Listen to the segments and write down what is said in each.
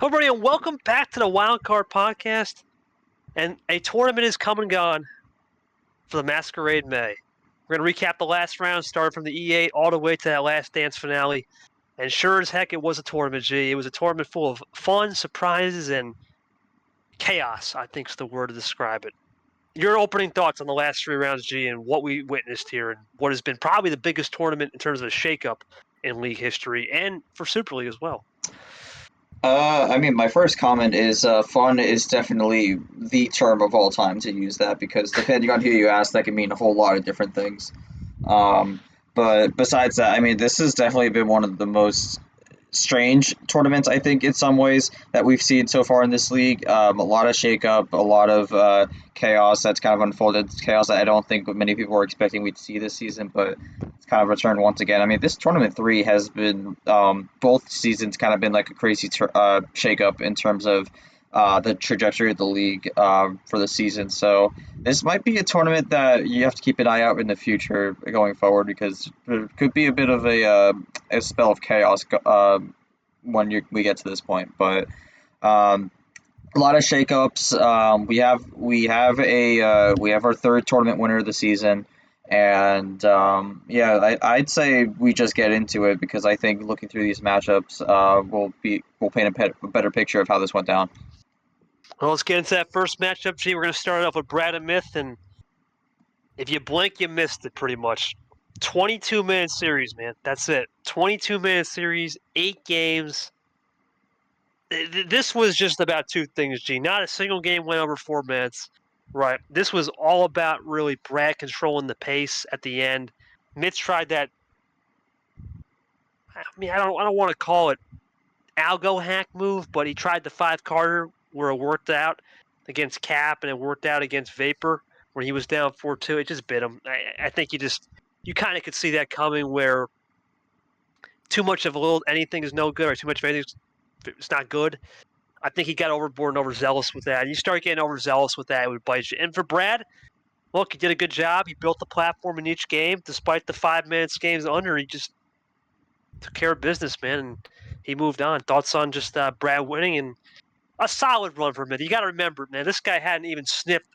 Hello, everybody, and welcome back to the Wildcard podcast. And a tournament is come and gone for the Masquerade May. We're going to recap the last round, starting from the E8 all the way to that last dance finale. And sure as heck, it was a tournament, G. It was a tournament full of fun, surprises, and chaos, I think is the word to describe it. Your opening thoughts on the last three rounds, G, and what we witnessed here, and what has been probably the biggest tournament in terms of a shakeup in league history and for Super League as well. My first comment is fun is definitely the term of all time to use that because depending on who you ask, that can mean a whole lot of different things. But besides that, this has definitely been one of the most strange tournaments, I think, in some ways that we've seen so far in this league. A lot of shakeup, a lot of chaos that's kind of unfolded. Chaos that I don't think many people were expecting we'd see this season, but it's kind of returned once again. This tournament three has been both seasons kind of been like a crazy shakeup in terms of the trajectory of the league for the season. So this might be a tournament that you have to keep an eye out in the future going forward because there could be a bit of a spell of chaos when we get to this point. But a lot of shakeups. We have our third tournament winner of the season, and I'd say we just get into it because I think looking through these matchups, we'll paint a better picture of how this went down. Well, let's get into that first matchup, G. We're going to start off with Brad and Myth, and if you blink, you missed it pretty much. 22-minute series, man. That's it. 22-minute series, 8 games. This was just about two things, G. Not a single game went over 4 minutes. Right. This was all about really Brad controlling the pace at the end. Myth tried that. I don't want to call it algo hack move, but he tried the 5-carder where it worked out against Cap and it worked out against Vapor when he was down 4-2. It just bit him. I think you kind of could see that coming where too much of a little anything is no good or too much of anything is not good. I think he got overboard and overzealous with that. And you start getting overzealous with that, it would bite you. And for Brad, look, he did a good job. He built the platform in each game. Despite the 5 minutes games under, he just took care of business, man, and he moved on. Thoughts on just Brad winning and a solid run for him. You got to remember, man, this guy hadn't even sniffed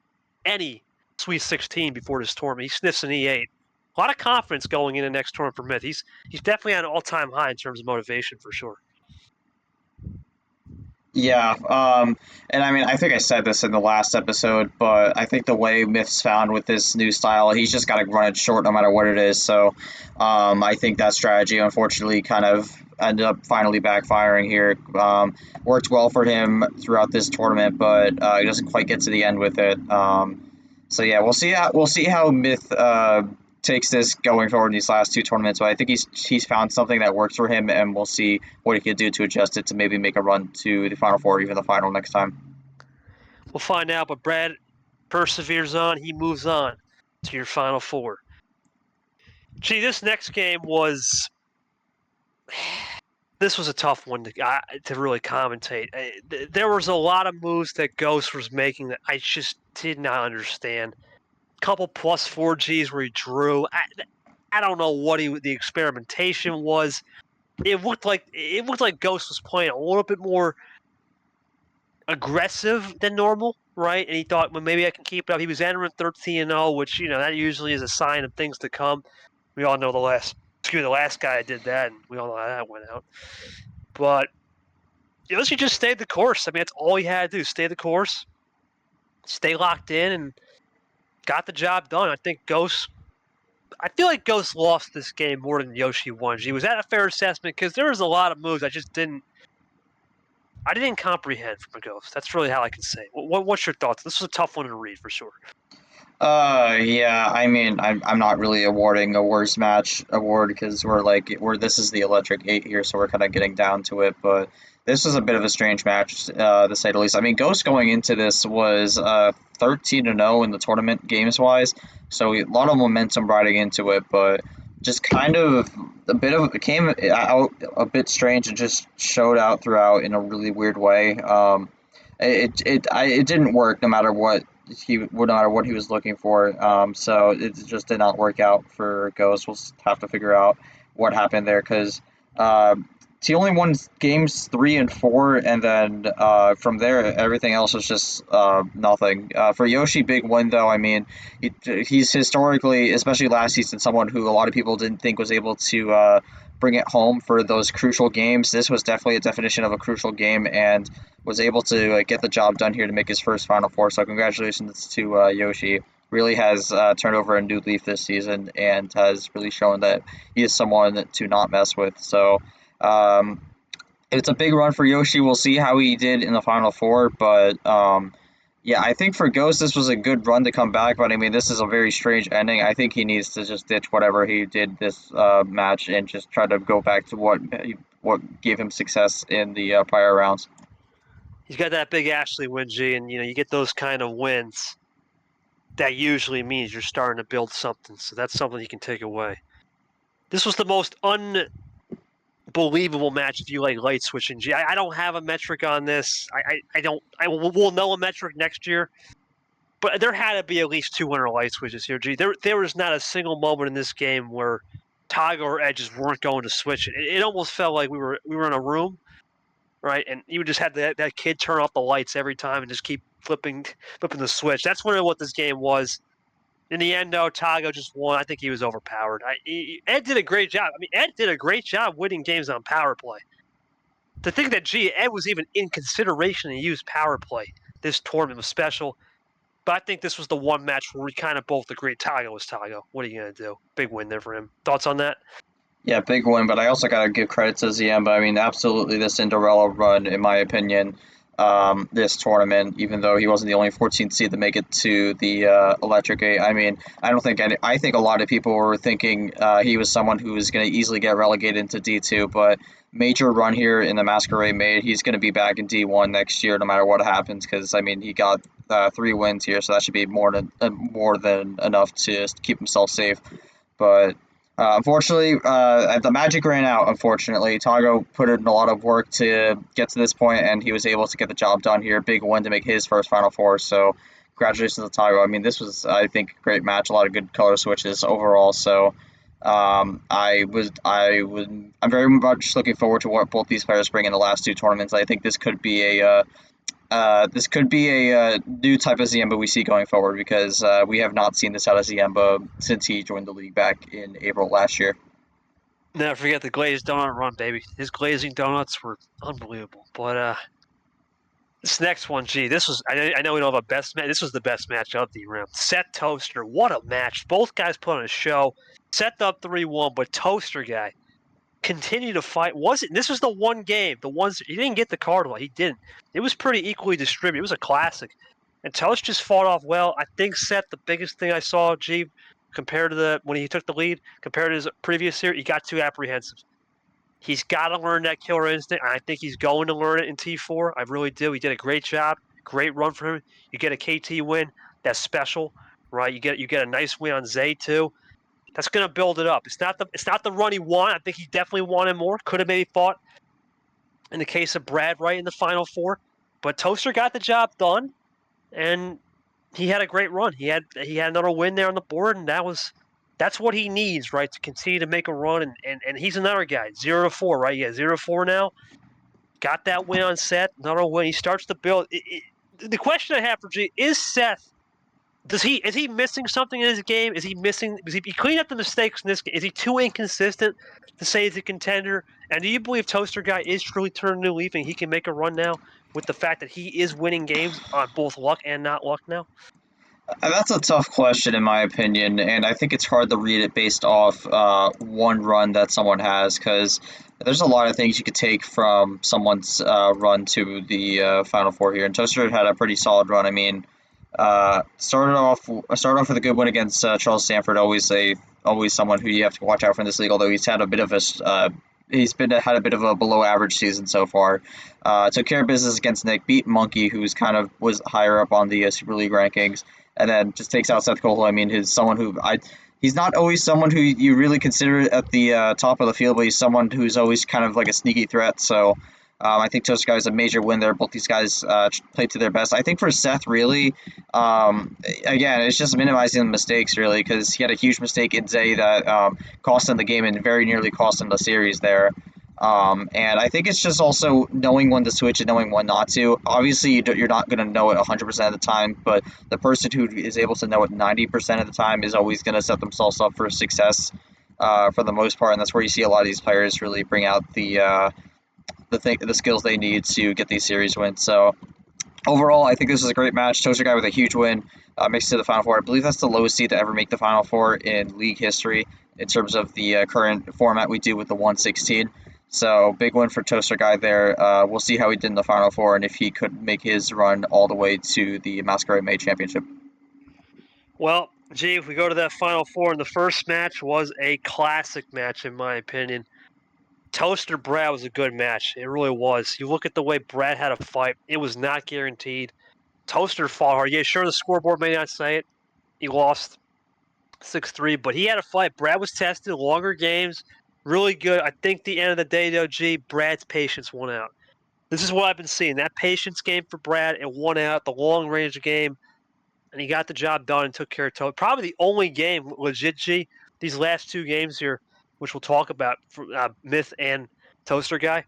any Sweet 16 before this tournament. He sniffs an E8. A lot of confidence going in the next tournament for Myth. He's definitely at an all-time high in terms of motivation for sure. Yeah, I think I said this in the last episode, but I think the way Myth's found with this new style, he's just got to run it short no matter what it is. So I think that strategy, unfortunately, kind of ended up finally backfiring here. Worked well for him throughout this tournament, but he doesn't quite get to the end with it. We'll see how Myth takes this going forward in these last two tournaments. But I think he's found something that works for him, and we'll see what he can do to adjust it to maybe make a run to the Final Four or even the final next time. We'll find out, but Brad perseveres on. He moves on to your Final Four. Gee, this next game was... This was a tough one to really commentate. There was a lot of moves that Ghost was making that I just did not understand. Couple plus 4Gs where he drew. I don't know what the experimentation was. It looked like Ghost was playing a little bit more aggressive than normal, right? And he thought, well, maybe I can keep it up. He was entering 13-0, which that usually is a sign of things to come. We all know the last guy did that, and we all know how that went out. But he just stayed the course. That's all he had to do: stay the course, stay locked in, and got the job done. I feel like Ghost lost this game more than Yoshi won. Was that a fair assessment? Because there was a lot of moves I didn't comprehend from a Ghost. That's really how I can say. What's your thoughts? This was a tough one to read for sure. I'm not really awarding a worst match award because this is the Electric 8 here, so we're kind of getting down to it. But this was a bit of a strange match, to say the least. Ghost going into this was 13-0 in the tournament games wise, so a lot of momentum riding into it, but just kind of it came out a bit strange and just showed out throughout in a really weird way. It didn't work no matter what he was looking for. So it just did not work out for Ghost. We'll have to figure out what happened there because he only won games 3 and 4, and then from there everything else was just nothing. For Yoshi, big win though. I mean, he's historically, especially last season, someone who a lot of people didn't think was able to bring it home for those crucial games. This was definitely a definition of a crucial game, and was able to get the job done here to make his first Final Four. So congratulations to Yoshi. Really has turned over a new leaf this season, and has really shown that he is someone to not mess with. So um, it's a big run for Yoshi. We'll see how he did in the Final Four, but yeah, I think for Ghost this was a good run to come back. But I mean, this is a very strange ending. I think he needs to just ditch whatever he did this match and just try to go back to what gave him success in the prior rounds. He's got that big Ashley win, G, and you get those kind of wins. That usually means you're starting to build something. So that's something you can take away. This was the most unbelievable match if you like light switching. G, I don't have a metric on this. We'll know a metric next year. But there had to be at least 200 light switches here, G. There was not a single moment in this game where Toggle or Edge just weren't going to switch it. It almost felt like we were in a room, right? And you just had that kid turn off the lights every time and just keep flipping the switch. That's really what this game was. In the end, though, Tago just won. I think he was overpowered. Ed did a great job. I mean, Ed did a great job winning games on power play. To think that, Ed was even in consideration to use power play this tournament was special. But I think this was the one match where we kind of both agreed Tago was Tago. What are you going to do? Big win there for him. Thoughts on that? Yeah, big win, but I also got to give credit to Ziemba. I mean, absolutely the Cinderella run, in my opinion, this tournament, even though he wasn't the only 14th seed to make it to the Electric 8. I mean, I think a lot of people were thinking he was someone who was going to easily get relegated into D2, but major run here in the Masquerade May. He's going to be back in D1 next year, no matter what happens, because, I mean, he got 3 wins here, so that should be more than enough to keep himself safe. But unfortunately, the magic ran out. Unfortunately, Tago put in a lot of work to get to this point, and he was able to get the job done here. Big win to make his first Final Four. So, congratulations to Tago. I mean, this was, I think, a great match. A lot of good color switches overall. So, I'm very much looking forward to what both these players bring in the last 2 tournaments. I think this could be a new type of Ziemba we see going forward, because we have not seen this out of Ziemba since he joined the league back in April last year. Never forget the glazed donut run, baby. His glazing donuts were unbelievable. But this next one, this was, I know we don't have a best match. This was the best match of the round. Seth Toaster, what a match. Both guys put on a show. Seth up 3-1, but Toaster guy continued to fight. This was the one game. He didn't get the card well. He didn't. It was pretty equally distributed. It was a classic. And Toast just fought off well. I think Seth, the biggest thing I saw, compared to when he took the lead, compared to his previous year, he got too apprehensive. He's got to learn that killer instinct. I think he's going to learn it in T4. I really do. He did a great job. Great run for him. You get a KT win. That's special, right? You get a nice win on Zay too. That's going to build it up. It's not the run he won. I think he definitely wanted more. Could have maybe fought in the case of Brad Wright in the Final Four, but Toaster got the job done, and he had a great run. He had another win there on the board, and that's what he needs, right, to continue to make a run. And he's another guy, 0-4, right? Yeah, 0-4 now. Got that win on Seth, another win. He starts to build. The question I have for G is Seth. Is he missing something in his game? Is he cleaned up the mistakes in this game? Is he too inconsistent to say he's a contender? And do you believe Toaster Guy is truly turning a new leaf and he can make a run now with the fact that he is winning games on both luck and not luck now? That's a tough question, in my opinion, and I think it's hard to read it based off one run that someone has, because there's a lot of things you could take from someone's run to the Final Four here. And Toaster had a pretty solid run. I mean, started off with a good win against Charles Stanford. Always someone who you have to watch out for in this league. Although he's had a bit of a below average season so far. Took care of business against Nick, beat Monkey, who's kind of was higher up on the Super League rankings, and then just takes out Seth Cole. I mean, he's not always someone who you really consider at the top of the field, but he's someone who's always kind of like a sneaky threat. So. I think Toaster Guy is a major win there. Both these guys played to their best. I think for Seth, really, again, it's just minimizing the mistakes, really, because he had a huge mistake in Zay that cost him the game and very nearly cost him the series there. And I think it's just also knowing when to switch and knowing when not to. Obviously, you're not going to know it 100% of the time, but the person who is able to know it 90% of the time is always going to set themselves up for success for the most part. And that's where you see a lot of these players really bring out the skills they need to get these series wins. So overall, I think this is a great match. Toaster Guy with a huge win, makes it to the Final Four. I believe that's the lowest seed to ever make the Final Four in league history in terms of the current format we do with the 116. So big win for Toaster Guy there. We'll see how he did in the Final Four and if he could make his run all the way to the Masquerade May Championship. Well, gee, if we go to that Final Four, and the first match was a classic match, in my opinion. Toaster Brad was a good match. It really was. You look at the way Brad had a fight, it was not guaranteed. Toaster fought hard. Yeah, sure, the scoreboard may not say it. He lost 6-3, but he had a fight. Brad was tested, longer games, really good. I think the end of the day, though, Brad's patience won out. This is what I've been seeing. That patience game for Brad, it won out. The long range game, and he got the job done and took care of Toaster. Probably the only game, legit, these last two games here, which we'll talk about, for Myth and Toaster Guy.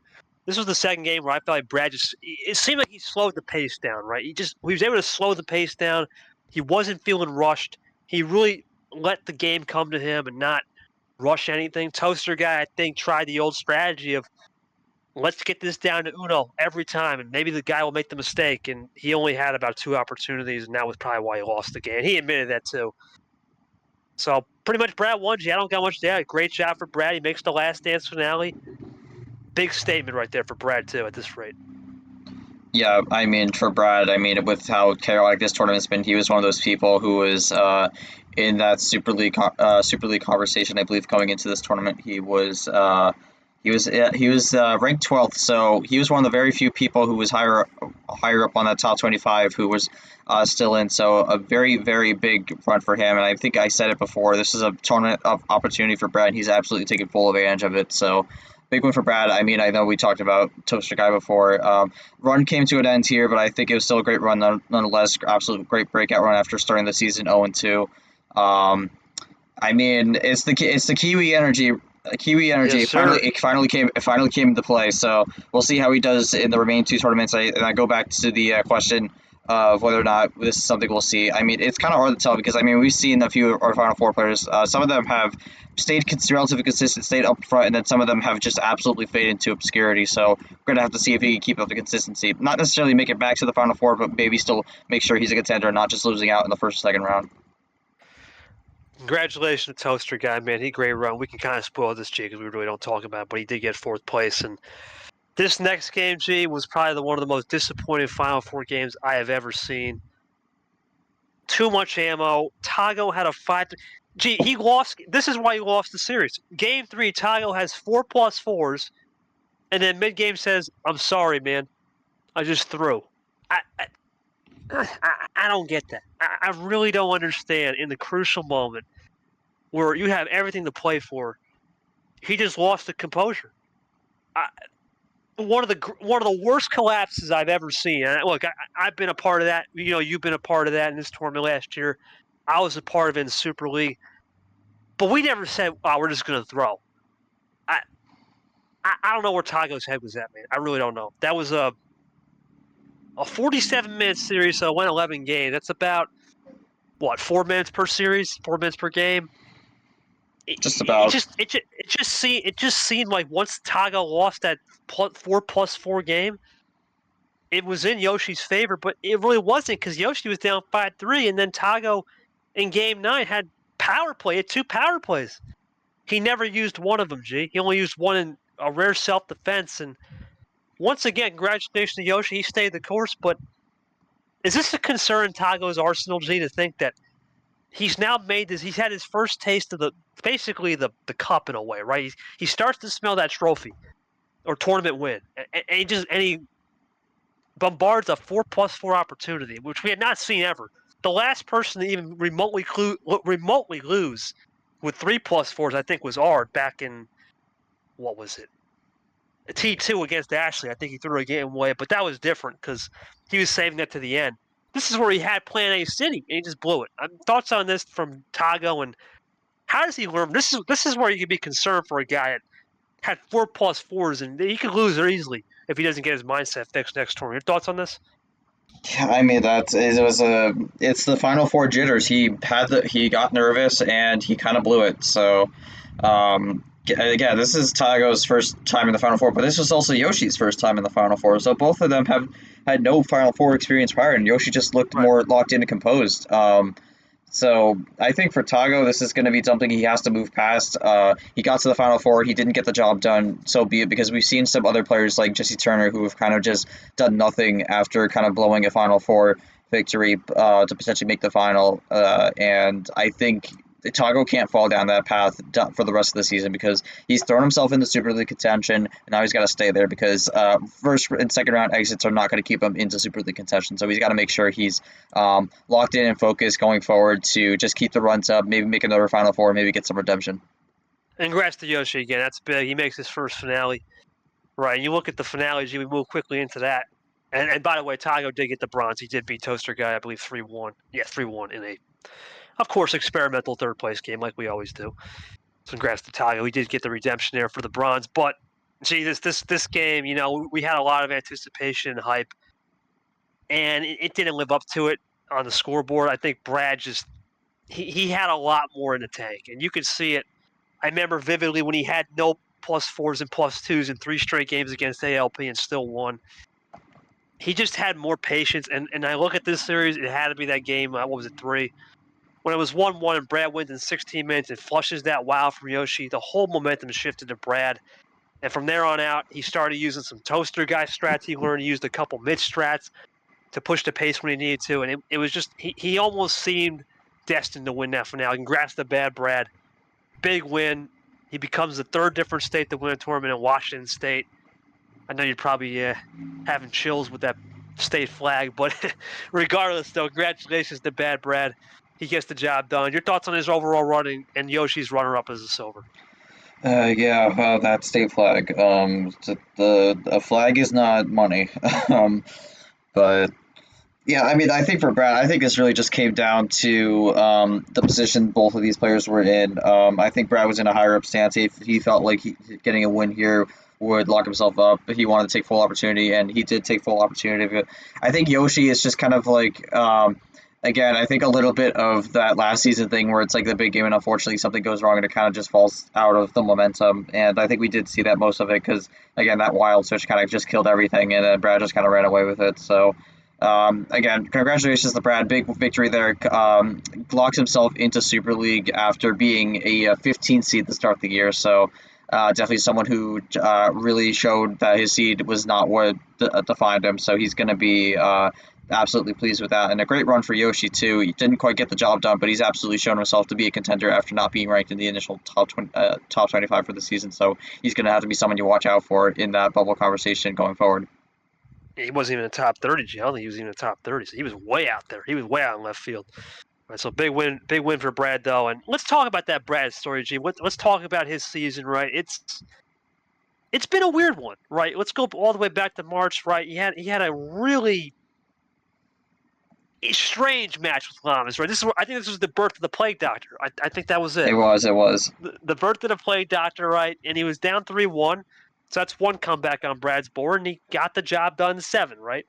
This was the second game where I felt like Brad it seemed like he slowed the pace down, right? He was able to slow the pace down. He wasn't feeling rushed. He really let the game come to him and not rush anything. Toaster Guy, I think, tried the old strategy of let's get this down to Uno every time, and maybe the guy will make the mistake. And he only had about 2 opportunities, and that was probably why he lost the game. He admitted that too. So pretty much Brad won. I don't got much to add. Great job for Brad. He makes the Last Dance finale. Big statement right there for Brad too at this rate. Yeah, I mean, for Brad, I mean, with how chaotic this tournament's been, he was one of those people who was in that Super League conversation. I believe coming into this tournament, he was ranked 12th, so he was one of the very few people who was higher up on that top 25 who was still in. So a very very big run for him, and I think I said it before. This is a tournament of opportunity for Brad. And he's absolutely taking full advantage of it. So. Big win for Brad. I mean, I know we talked about Toaster Guy before. Run came to an end here, but I think it was still a great run nonetheless. Absolute great breakout run after starting the season 0-2. I mean, it's the Kiwi energy. Kiwi energy Yes, sir. finally came into play. So we'll see how he does in the remaining 2 tournaments. I go back to the question of whether or not this is something we'll see. I mean, it's kind of hard to tell because I mean we've seen a few of our Final Four players. Some of them have stayed relatively consistent, stayed up front, and then some of them have just absolutely faded into obscurity. So we're gonna have to see if he can keep up the consistency. Not necessarily make it back to the Final Four, but maybe still make sure he's a contender, and not just losing out in the first or second round. Congratulations to Toaster Guy, man. He great run. We can kind of spoil this, because we really don't talk about it, but he did get 4th place. And this next game, was probably one of the most disappointing Final Four games I have ever seen. Too much ammo. Tago had a 5. He lost. This is why he lost the series. Game 3, Tago has 4+4s, and then mid-game says, "I'm sorry, man. I just threw." I don't get that. I really don't understand in the crucial moment where you have everything to play for. He just lost the composure. One of the worst collapses I've ever seen. And look, I've been a part of that. You've been a part of that in this tournament last year. I was a part of it in Super League. But we never said, "Oh, we're just going to throw." I don't know where Tago's head was at, man. I really don't know. That was a 47-minute series, so it went 11 games. That's about, 4 minutes per series, 4 minutes per game. Just about. It just seemed like once Tago lost that 4+4 game, it was in Yoshi's favor, but it really wasn't, because Yoshi was down 5-3, and then Tago in Game 9 had power play. He had 2 power plays. He never used one of them, He only used one in a rare self-defense. And once again, congratulations to Yoshi. He stayed the course, but is this a concern in Tago's arsenal, to think that he's now made this? He's had his first taste of basically the cup in a way, right? He starts to smell that trophy or tournament win, and he bombards a 4+4 opportunity, which we had not seen ever. The last person to even remotely lose with 3+4s, I think, was Ard back in, what was it? T2 against Ashley. I think he threw a game away, but that was different because he was saving that to the end. This is where he had Plan A City, and he just blew it. Thoughts on this from Tago, and how does he learn? This is where you can be concerned for a guy that had 4+4s, and he could lose there easily if he doesn't get his mindset fixed next tournament. Your thoughts on this? Yeah, I mean it's the Final Four jitters. He got nervous and he kind of blew it. So, again, this is Tago's first time in the Final Four, but this was also Yoshi's first time in the Final Four. So both of them have had no Final Four experience prior, and Yoshi just looked Right. more locked in and composed. So I think for Tago, this is going to be something he has to move past. He got to the Final Four, he didn't get the job done, so be it, because we've seen some other players like Jesse Turner who have kind of just done nothing after kind of blowing a Final Four victory to potentially make the final. And I think Tago can't fall down that path for the rest of the season because he's thrown himself into Super League contention, and now he's got to stay there because first and second round exits are not going to keep him into Super League contention. So he's got to make sure he's locked in and focused going forward to just keep the runs up, maybe make another Final Four, maybe get some redemption. And congrats to Yoshi again. That's big. He makes his first finale. Right. And you look at the finales, we move quickly into that. And by the way, Tago did get the bronze. He did beat Toaster Guy, I believe, 3-1. Yeah, 3-1 in a, of course, experimental third place game like we always do. So congrats to Tago. He did get the redemption there for the bronze. But gee, this game, we had a lot of anticipation and hype, and it didn't live up to it on the scoreboard. I think Brad just he had a lot more in the tank, and you could see it. I remember vividly when he had no +4s and +2s in 3 straight games against ALP and still won. He just had more patience, and I look at this series, it had to be that game, what was it, 3? When it was 1-1 and Brad wins in 16 minutes and flushes that wow from Yoshi, the whole momentum shifted to Brad. And from there on out, he started using some Toaster Guy strats. He learned to use a couple mid strats to push the pace when he needed to. And it was just, he almost seemed destined to win that finale. Congrats to Bad Brad. Big win. He becomes the 3rd different state to win a tournament in Washington State. I know you're probably having chills with that state flag, but regardless, though, congratulations to Bad Brad. He gets the job done. Your thoughts on his overall running and Yoshi's runner-up as a silver? Yeah, that state flag. A flag is not money. But yeah, I mean, I think for Brad, I think this really just came down to the position both of these players were in. I think Brad was in a higher up stance. He felt like getting a win here would lock himself up, but he wanted to take full opportunity, and he did take full opportunity of it. I think Yoshi is just kind of like, again, I think a little bit of that last season thing where it's like the big game, and unfortunately something goes wrong and it kind of just falls out of the momentum. And I think we did see that most of it because, again, that wild switch kind of just killed everything, and then Brad just kind of ran away with it. So. Again, congratulations to Brad. Big victory there. Locks himself into Super League after being a 15 seed to start the year. So definitely someone who really showed that his seed was not what defined him. So he's going to be absolutely pleased with that. And a great run for Yoshi, too. He didn't quite get the job done, but he's absolutely shown himself to be a contender after not being ranked in the initial top 25 for the season. So he's going to have to be someone you watch out for in that bubble conversation going forward. He wasn't even in the top 30, G. I don't think he was even in the top 30. So he was way out there. He was way out in left field. All right, so big win for Brad, though. And let's talk about that Brad story, G. Let's talk about his season, right? It's been a weird one, right? Let's go all the way back to March, right? He had a really strange match with Lamas, right? I think this was the birth of the Plague Doctor. I think that was it. It was. The birth of the Plague Doctor, right? And he was down 3-1. So that's one comeback on Brad's board, and he got the job done in 7, right?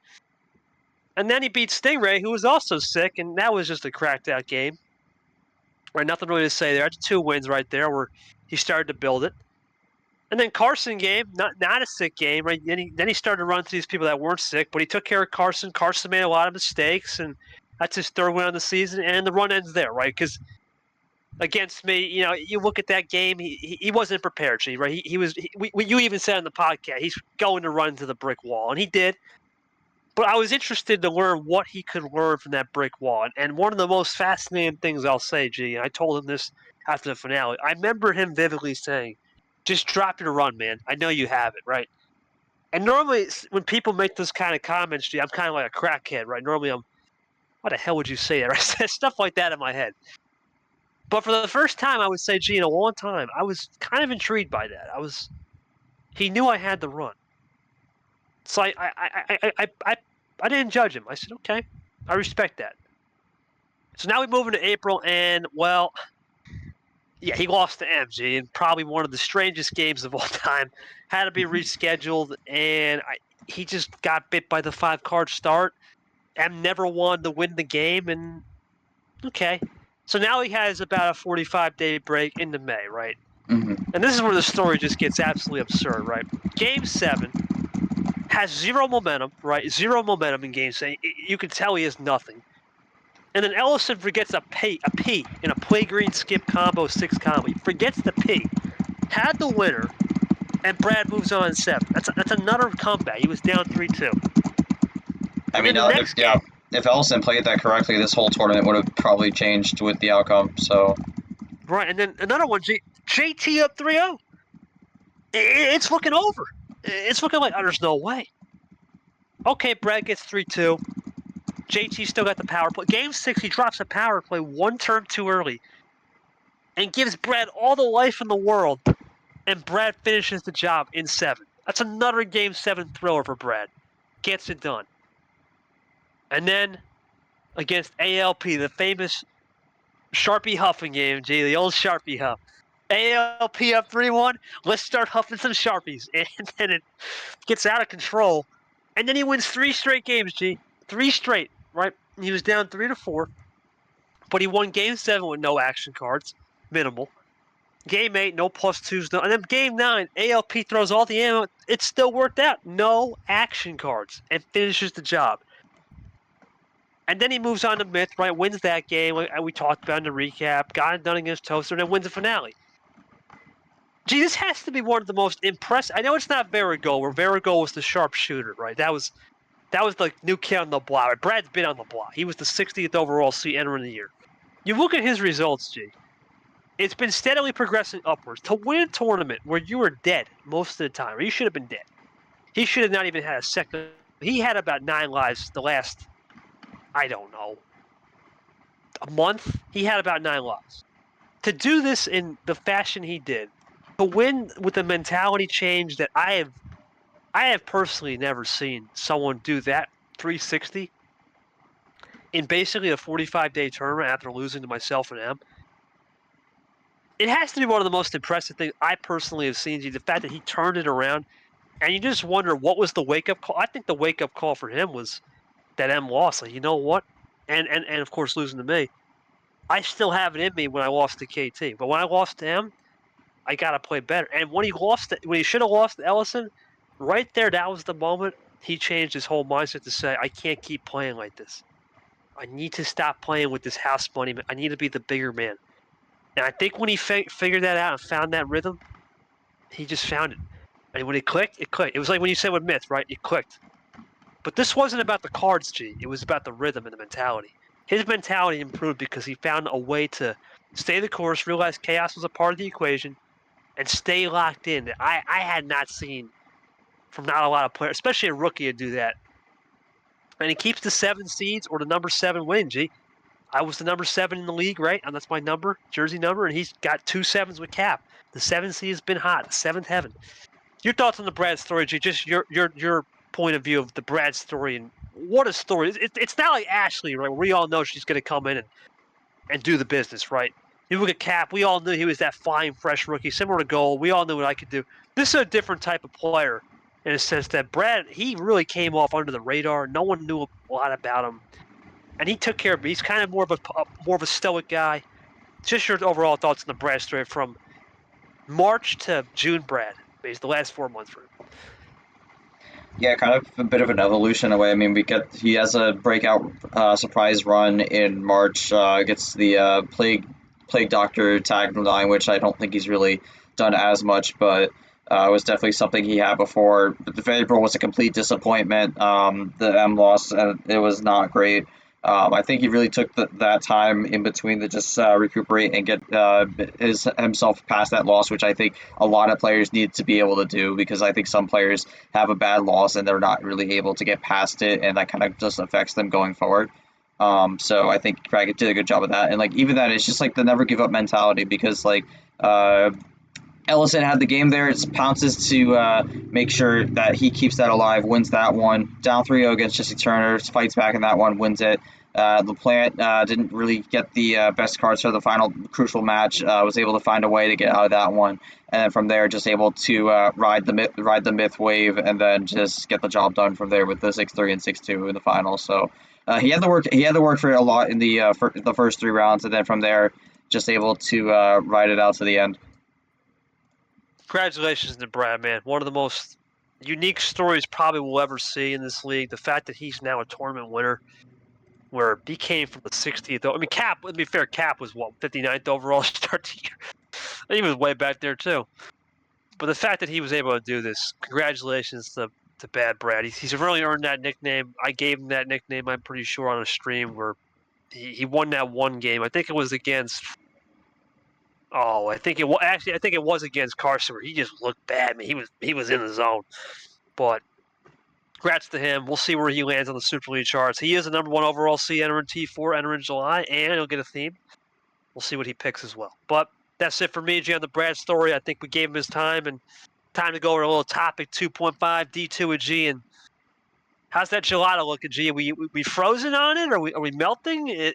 And then he beat Stingray, who was also sick, and that was just a cracked out game. Right, nothing really to say there. That's 2 wins right there where he started to build it. And then Carson game, not a sick game, right? Then he started to run to these people that weren't sick, but he took care of Carson. Carson made a lot of mistakes, and that's his 3rd win on the season, and the run ends there, right? Because against me, you look at that game, he wasn't prepared, right? You even said on the podcast, he's going to run to the brick wall, and he did. But I was interested to learn what he could learn from that brick wall. And one of the most fascinating things I'll say, G, and I told him this after the finale, I remember him vividly saying, just drop your run, man. I know you have it, right? And normally when people make those kind of comments, G, I'm kind of like a crackhead, right? Normally what the hell would you say there? I said stuff like that in my head. But for the first time, I would say, G, in a long time, I was kind of intrigued by that. He knew I had the run. So I didn't judge him. I said, okay, I respect that. So now we move into April, and, well, Yeah, he lost to MG in probably one of the strangest games of all time. Had to be rescheduled, and he just got bit by the 5-card start. M never won to win the game, and okay. So now he has about a 45-day break into May, right? Mm-hmm. And this is where the story just gets absolutely absurd, right? Game 7 has zero momentum, right? Zero momentum in Game 7. You can tell he has nothing. And then Ellison forgets a P in a play green skip combo 6 combo. He forgets the P. Had the winner, and Brad moves on in 7. That's another comeback. He was down 3-2. I And then mean, the next game, if Ellison played that correctly, this whole tournament would have probably changed with the outcome. So right, and then another one, JT up 3-0. It's looking over. It's looking like, there's no way. Okay, Brad gets 3-2. JT still got the power play. Game 6, he drops a power play one turn too early and gives Brad all the life in the world, and Brad finishes the job in 7. That's another Game 7 thriller for Brad. Gets it done. And then against ALP, the famous Sharpie huffing game, the old Sharpie huff. ALP up 3-1. Let's start huffing some Sharpies. And then it gets out of control. And then he wins 3 straight games, G. 3 straight, right? He was down 3-4. But he won Game 7 with no action cards. Minimal. Game 8, no +2s. No. And then Game 9, ALP throws all the ammo. It still worked out. No action cards. And finishes the job. And then he moves on to Myth, right? Wins that game. We talked about in the recap. Got it done against Toaster, and then wins the finale. Gee, this has to be one of the most impressive. I know it's not Verigo, where Verigo was the sharpshooter, right? That was the new kid on the block. Right? Brad's been on the block. He was the 60th overall seed entering the year. You look at his results, G. It's been steadily progressing upwards. To win a tournament where you were dead most of the time, or you should have been dead. He should have not even had a second. He had about 9 lives the last, I don't know, a month. He had about 9 lives. To do this in the fashion he did, to win with a mentality change that I have personally never seen someone do that 360 in basically a 45-day tournament after losing to myself and M. It has to be one of the most impressive things I personally have seen. The fact that he turned it around, and you just wonder what was the wake-up call. I think the wake-up call for him was that M lost. Like, you know what? And of course losing to me. I still have it in me when I lost to KT, but when I lost to M, I gotta play better. And when he should have lost to Ellison, right there, that was the moment he changed his whole mindset to say, I can't keep playing like this. I need to stop playing with this house money. I need to be the bigger man. And I think when he figured that out and found that rhythm, he just found it. And when it clicked, it clicked. It was like when you said with Myth, right? It clicked. But this wasn't about the cards, G. It was about the rhythm and the mentality. His mentality improved because he found a way to stay the course, realize chaos was a part of the equation, and stay locked in. I had not seen from not a lot of players, especially a rookie, to do that. And he keeps the 7 seeds or the number 7 win, G. I was the number 7 in the league, right? And that's my number, jersey number, and he's got 2 7s with Cap. The 7 seed has been hot, the 7th heaven. Your thoughts on the Brad story, G? Just your point of view of the Brad story, and what a story. It's not like Ashley, right? We all know she's going to come in and do the business, right? You look at Cap, we all knew he was that fine, fresh rookie, similar to Gold. We all knew what I could do. This is a different type of player in a sense that Brad, he really came off under the radar. No one knew a lot about him, and he took care of me. He's kind of more of a stoic guy. Just your overall thoughts on the Brad story from March to June, Brad, basically the last 4 months for him. yeah, kind of a bit of an evolution away. I mean, he has a breakout surprise run in March. Gets the plague doctor tag line, which I don't think he's really done as much, but it was definitely something he had before. But the April was a complete disappointment. The M loss, and it was not great. I think he really took that time in between to just recuperate and get himself past that loss, which I think a lot of players need to be able to do, because I think some players have a bad loss and they're not really able to get past it, and that kind of just affects them going forward. So I think Craig did a good job of that, and like even that, it's just like the never give up mentality, because like Ellison had the game there. It's Pounces to make sure that he keeps that alive, wins that one. Down 3-0 against Jesse Turner, fights back in that one, wins it. The plant didn't really get the best cards for the final crucial match. Was able to find a way to get out of that one, and then from there, just able to ride the myth wave, and then just get the job done from there with the 6-3 and 6-2 in the final. So he had to work. He had to work for it a lot in the first 3 rounds, and then from there, just able to ride it out to the end. Congratulations to Brad, man. One of the most unique stories probably we'll ever see in this league. The fact that he's now a tournament winner, where he came from the 60th. I mean, Cap. To be fair, Cap was what 59th overall to start the year. He was way back there too. But the fact that he was able to do this, congratulations to Bad Brad. He's really earned that nickname. I gave him that nickname, I'm pretty sure, on a stream where he won that one game. I think it was against. Oh, I think it was against Carson where he just looked bad. Man, he was in the zone. But congrats to him. We'll see where he lands on the Super League charts. He is the #1 overall C entering T4 entering July, and he'll get a theme. We'll see what he picks as well. But that's it for me, G, on the Brad story. I think we gave him his time, and time to go over a little topic 2.5 D2 with G. And how's that gelato looking, G? Are we frozen on it? Are we melting?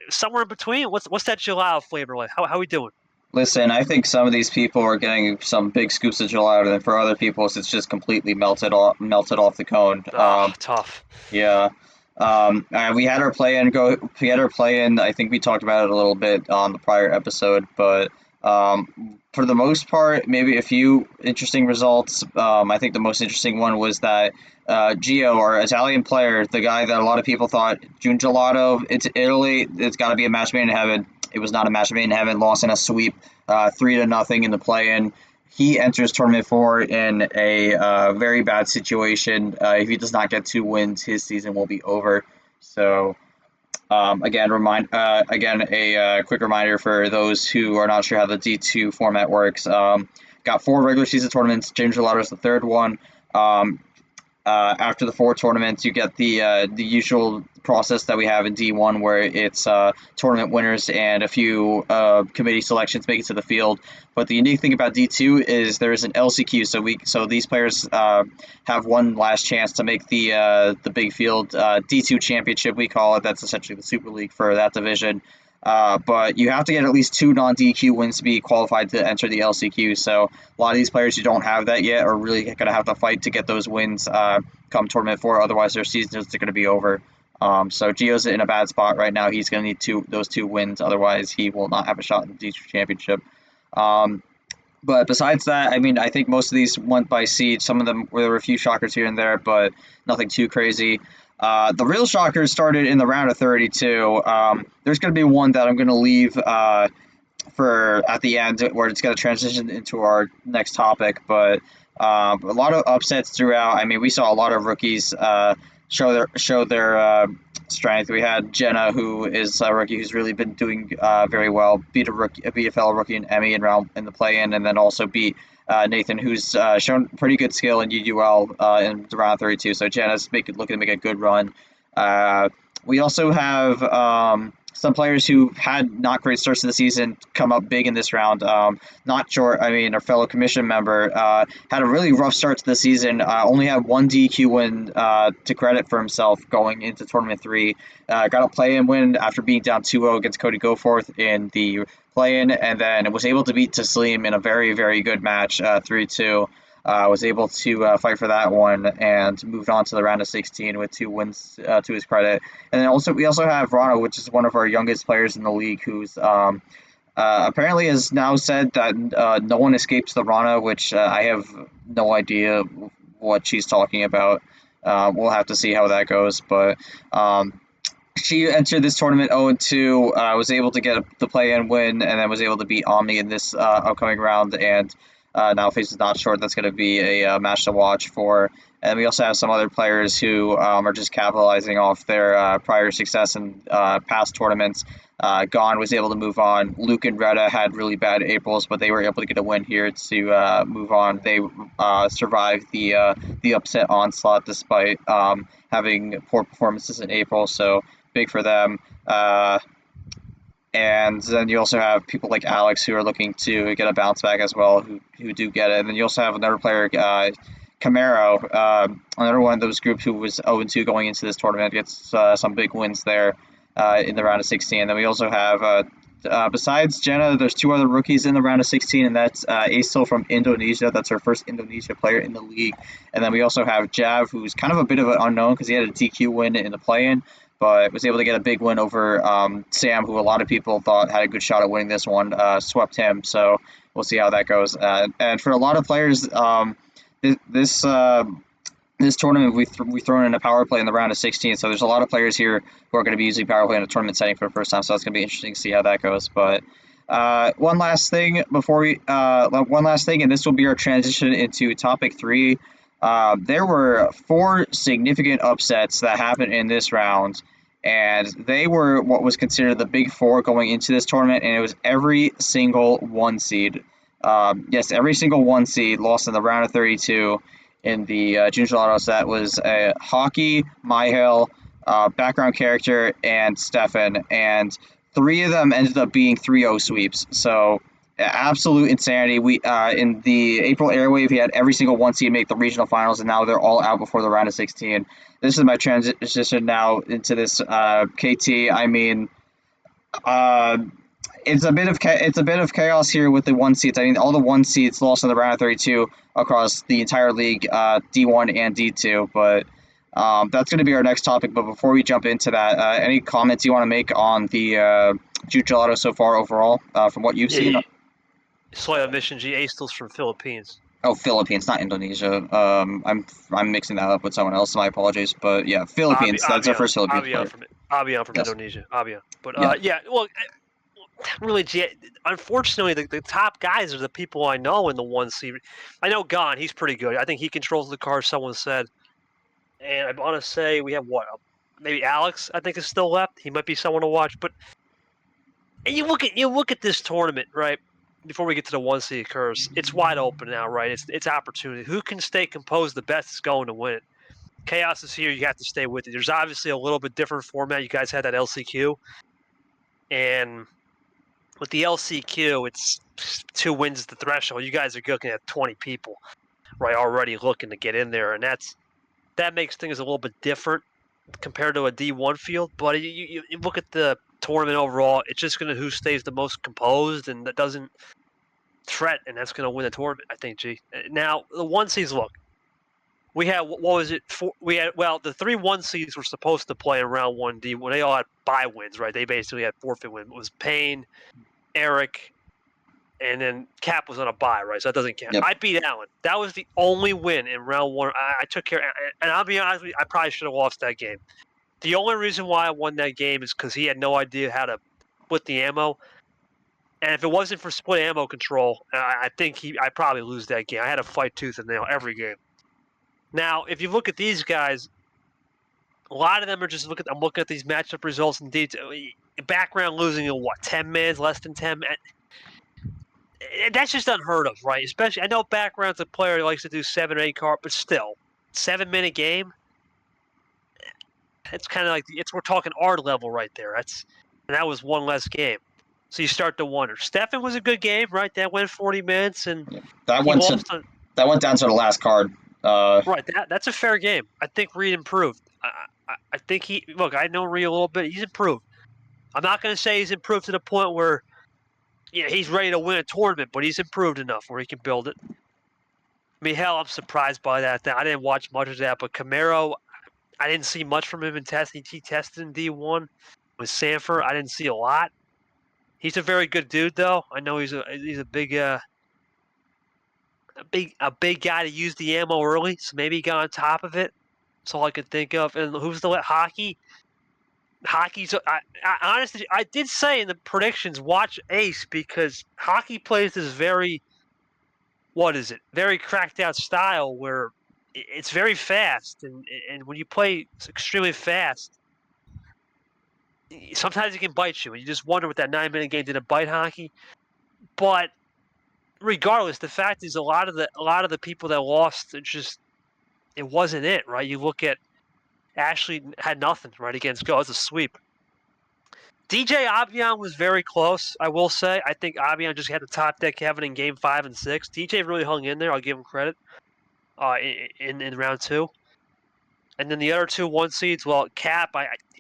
Somewhere in between. What's that gelato flavor like? How we doing? Listen, I think some of these people are getting some big scoops of gelato, and for other people, it's just completely melted off the cone. Tough. Yeah. We had our play-in go. We had our play-in. I think we talked about it a little bit on the prior episode, but for the most part, maybe a few interesting results. I think the most interesting one was that Gio, our Italian player, the guy that a lot of people thought June Gelato, it's Italy, it's got to be a match made in heaven. It was not a match made in heaven. Lost in a sweep, 3-0 in the play-in. He enters Tournament 4 in a very bad situation. If he does not get 2 wins, his season will be over. So, again, a quick reminder for those who are not sure how the D2 format works. Got 4 regular season tournaments. James Gelato is the 3rd one. After the 4 tournaments, you get the usual process that we have in D1, where it's tournament winners and a few committee selections make it to the field. But the unique thing about D2 is there is an LCQ, so these players have one last chance to make the big field D2 championship, we call it. That's essentially the Super League for that division. But you have to get at least 2 non-DQ wins to be qualified to enter the LCQ. So a lot of these players who don't have that yet are really going to have to fight to get those wins come Tournament 4. Otherwise, their season is going to be over. So Gio's in a bad spot right now. He's going to need those 2 wins. Otherwise, he will not have a shot at the D2 championship. But besides that, I mean, I think most of these went by seed. Some of them, there were a few shockers here and there, but nothing too crazy. The real shockers started in the round of 32. There's going to be one that I'm going to leave for at the end, where it's going to transition into our next topic. But a lot of upsets throughout. I mean, we saw a lot of rookies show their strength. We had Jenna, who is a rookie who's really been doing very well. Beat a fellow rookie in Emmy in the play-in, and then also beat Nathan, who's shown pretty good skill in UUL in the round 32. So Jenna's looking to make a good run. We also have some players who had not great starts to the season come up big in this round. Not sure. I mean, our fellow commission member had a really rough start to the season. Only had 1 DQ win to credit for himself going into Tournament 3. Got a play-in win after being down 2-0 against Cody Goforth in the play-in, and then was able to beat Taslim in a very, very good match, 3-2. Was able to fight for that one and moved on to the round of 16 with 2 wins to his credit. And then we also have Rana, which is one of our youngest players in the league, who's apparently has now said that no one escapes the Rana, which I have no idea what she's talking about. We'll have to see how that goes, but she entered this tournament 0-2, was able to get the play-in win, and then was able to beat Omni in this upcoming round, and now faces Not Short. That's going to be a match to watch for. And we also have some other players who are just capitalizing off their prior success in past tournaments. Gon was able to move on. Luke and Retta had really bad Aprils, but they were able to get a win here to move on. They survived the upset onslaught despite having poor performances in April, so big for them. And then you also have people like Alex who are looking to get a bounce back as well, who do get it. And then you also have another player, Camaro, another one of those groups who was 0-2 going into this tournament, gets some big wins there. in the round of 16. And then we also have, besides Jenna, there's 2 other rookies in the round of 16, and that's Acel from Indonesia. That's our first Indonesia player in the league. And then we also have Jav, who's kind of a bit of an unknown because he had a DQ win in the play-in, but was able to get a big win over Sam, who a lot of people thought had a good shot at winning this one, swept him. So we'll see how that goes. And for a lot of players, this tournament, we've thrown in a power play in the round of 16, so there's a lot of players here who are going to be using power play in a tournament setting for the first time, so it's going to be interesting to see how that goes. But one last thing, and this will be our transition into topic 3. There were 4 significant upsets that happened in this round, and they were what was considered the big 4 going into this tournament, and it was every single 1 seed. Yes, every single 1 seed lost in the round of 32. In the Junior Gelatos, that was Hockey, Myhale, background character, and Stefan, and 3 of them ended up being 3-0 sweeps. So absolute insanity. We in the April Airwave, he had every single 1 seed make the regional finals, and now they're all out before the round of 16. This is my transition now into this KT. I mean, it's a bit of chaos here with the 1 seeds. I mean, all the 1 seeds lost in the round of 32 across the entire league, D1 and D2. But that's going to be our next topic. But before we jump into that, any comments you want to make on the Junior Gelato so far overall, from what you've seen? Slight omission, G. Astel's from Philippines. Oh, Philippines, not Indonesia. I'm mixing that up with someone else. My apologies, but yeah, Philippines. That's our first Philippines player. Abian from Yes. Indonesia. Abian. But yeah, well, really, unfortunately, the top guys are the people I know in the 1 seed. I know Gman, he's pretty good. I think he controls the car, someone said. And I want to say we have maybe Alex, I think, is still left. He might be someone to watch. But you look at this tournament, right? Before we get to the 1 seed curse, it's wide open now, right? It's opportunity. Who can stay composed the best is going to win it. Chaos is here. You have to stay with it. There's obviously a little bit different format. You guys had that LCQ. And with the LCQ, it's 2 wins the threshold. You guys are looking at 20 people, right, already looking to get in there. And that makes things a little bit different compared to a D1 field. But you look at the tournament overall, it's just going to who stays the most composed and that doesn't threat, and that's going to win the tournament, I think, G. Now, the 1 seeds, look, we had, what was it? The 3 1 seeds were supposed to play in round 1D when they all had bye wins, right? They basically had forfeit wins. It was Payne, Eric, and then Cap was on a bye, right? So that doesn't count. Yep. I beat Allen. That was the only win in round 1. I took care, and I'll be honest with you, I probably should have lost that game. The only reason why I won that game is because he had no idea how to split the ammo. And if it wasn't for split ammo control, I think I'd probably lose that game. I had to fight tooth and nail every game. Now, if you look at these guys, a lot of them are just I'm looking at these matchup results in detail. Background losing in 10 minutes, less than 10 minutes. That's just unheard of, right? Especially, I know Background's a player who likes to do 7 or 8 card, but still, 7-minute game. It's kind of like we're talking art level right there. And that was 1 less game. So you start to wonder. Stefan was a good game, right? That went 40 minutes, and that went down to the last card. Right, that's a fair game. I think Reed improved. I think I know Reed a little bit. He's improved. I'm not going to say he's improved to the point where he's ready to win a tournament, but he's improved enough where he can build it. I mean, hell, I'm surprised by that. I didn't watch much of that, but Camaro, I didn't see much from him in testing. He tested in D1 with Sanford. I didn't see a lot. He's a very good dude, though. I know he's a big big guy to use the ammo early, so maybe he got on top of it. That's all I could think of. And who's the Hockey? Hockey's. I honestly, I did say in the predictions, watch Ace because Hockey plays this very cracked out style where it's very fast, and when you play extremely fast, sometimes it can bite you, and you just wonder what that 9-minute game did it bite Hockey. But regardless, the fact is a lot of the people that lost, it wasn't it, right? You look at Ashley had nothing right against Go. It was a sweep. DJ Avian was very close, I will say. I think Avian just had the top deck Kevin in game 5 and 6. DJ really hung in there. I'll give him credit in round 2. And then the other 2 1 seeds, well, Cap,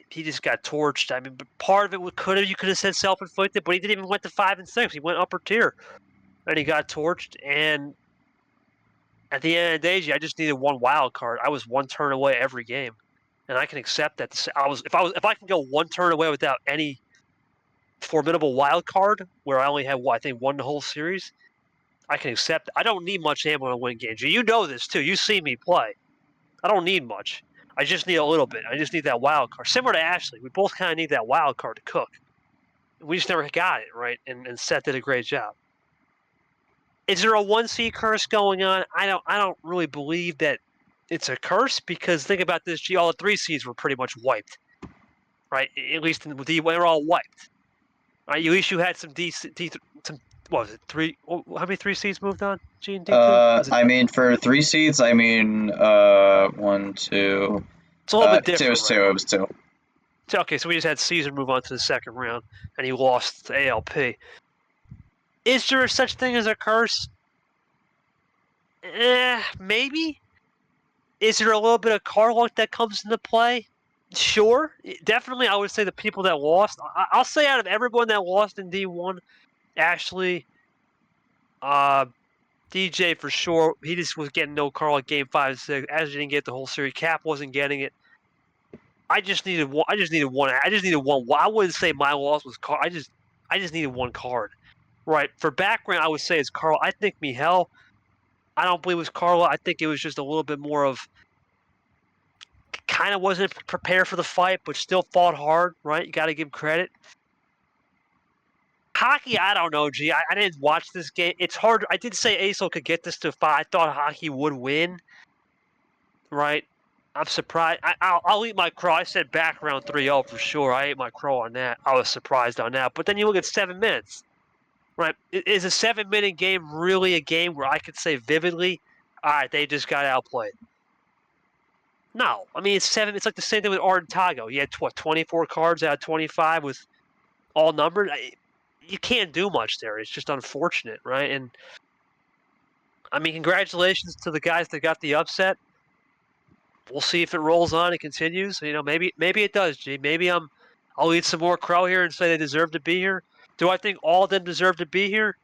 he just got torched. I mean, but part of it you could have said self-inflicted, but he didn't even went to 5 and 6. He went upper tier, and he got torched. And at the end of the day, I just needed one wild card. I was one turn away every game, and I can accept that. If I can go one turn away without any formidable wild card, where I only had I think one the whole series, I can accept. I don't need much ammo to win games. You know this too. You see me play. I don't need much. I just need a little bit. I just need that wild card. Similar to Ashley, we both kind of need that wild card to cook. We just never got it right, and Seth did a great job. Is there a 1C curse going on? I don't really believe that it's a curse, because think about this: all the 3Cs were pretty much wiped, right? At least with they were all wiped. Right? At least you had some some. What was it? How many 3Cs moved on? G and D2? Was it? I mean, for 3 seeds, I mean, 1, 2. It's a little bit It different, was right? 2. It was 2. So, okay, so we just had Caesar move on to the second round, and he lost to ALP. Is there such thing as a curse? Maybe. Is there a little bit of car luck that comes into play? Sure. Definitely, I would say the people that lost. I'll say out of everyone that lost in D1, Ashley, DJ for sure. He just was getting no car luck game 5 and 6. As you didn't get the whole series, Cap wasn't getting it. I just needed one. I just needed one. I wouldn't say my loss was car. I just needed one card. Right. For background, I would say it's Carl. I think Mihel. I don't believe it was Carla. I think it was just a little bit more of kind of wasn't prepared for the fight, but still fought hard, right? You got to give credit. Hockey, I don't know, G. I didn't watch this game. It's hard. I did say Aso could get this to 5. I thought Hockey would win, right? I'm surprised. I'll eat my crow. I said background 3-0 for sure. I ate my crow on that. I was surprised on that. But then you look at 7 minutes. Right. Is a 7-minute game really a game where I could say vividly, all right, they just got outplayed? No. I mean, it's like the same thing with Artago. He had, 24 cards out of 25 with all numbered? You can't do much there. It's just unfortunate, right? And, I mean, congratulations to the guys that got the upset. We'll see if it rolls on and continues. You know, maybe it does, G. Maybe I'll eat some more crow here and say they deserve to be here. Do I think all of them deserve to be here?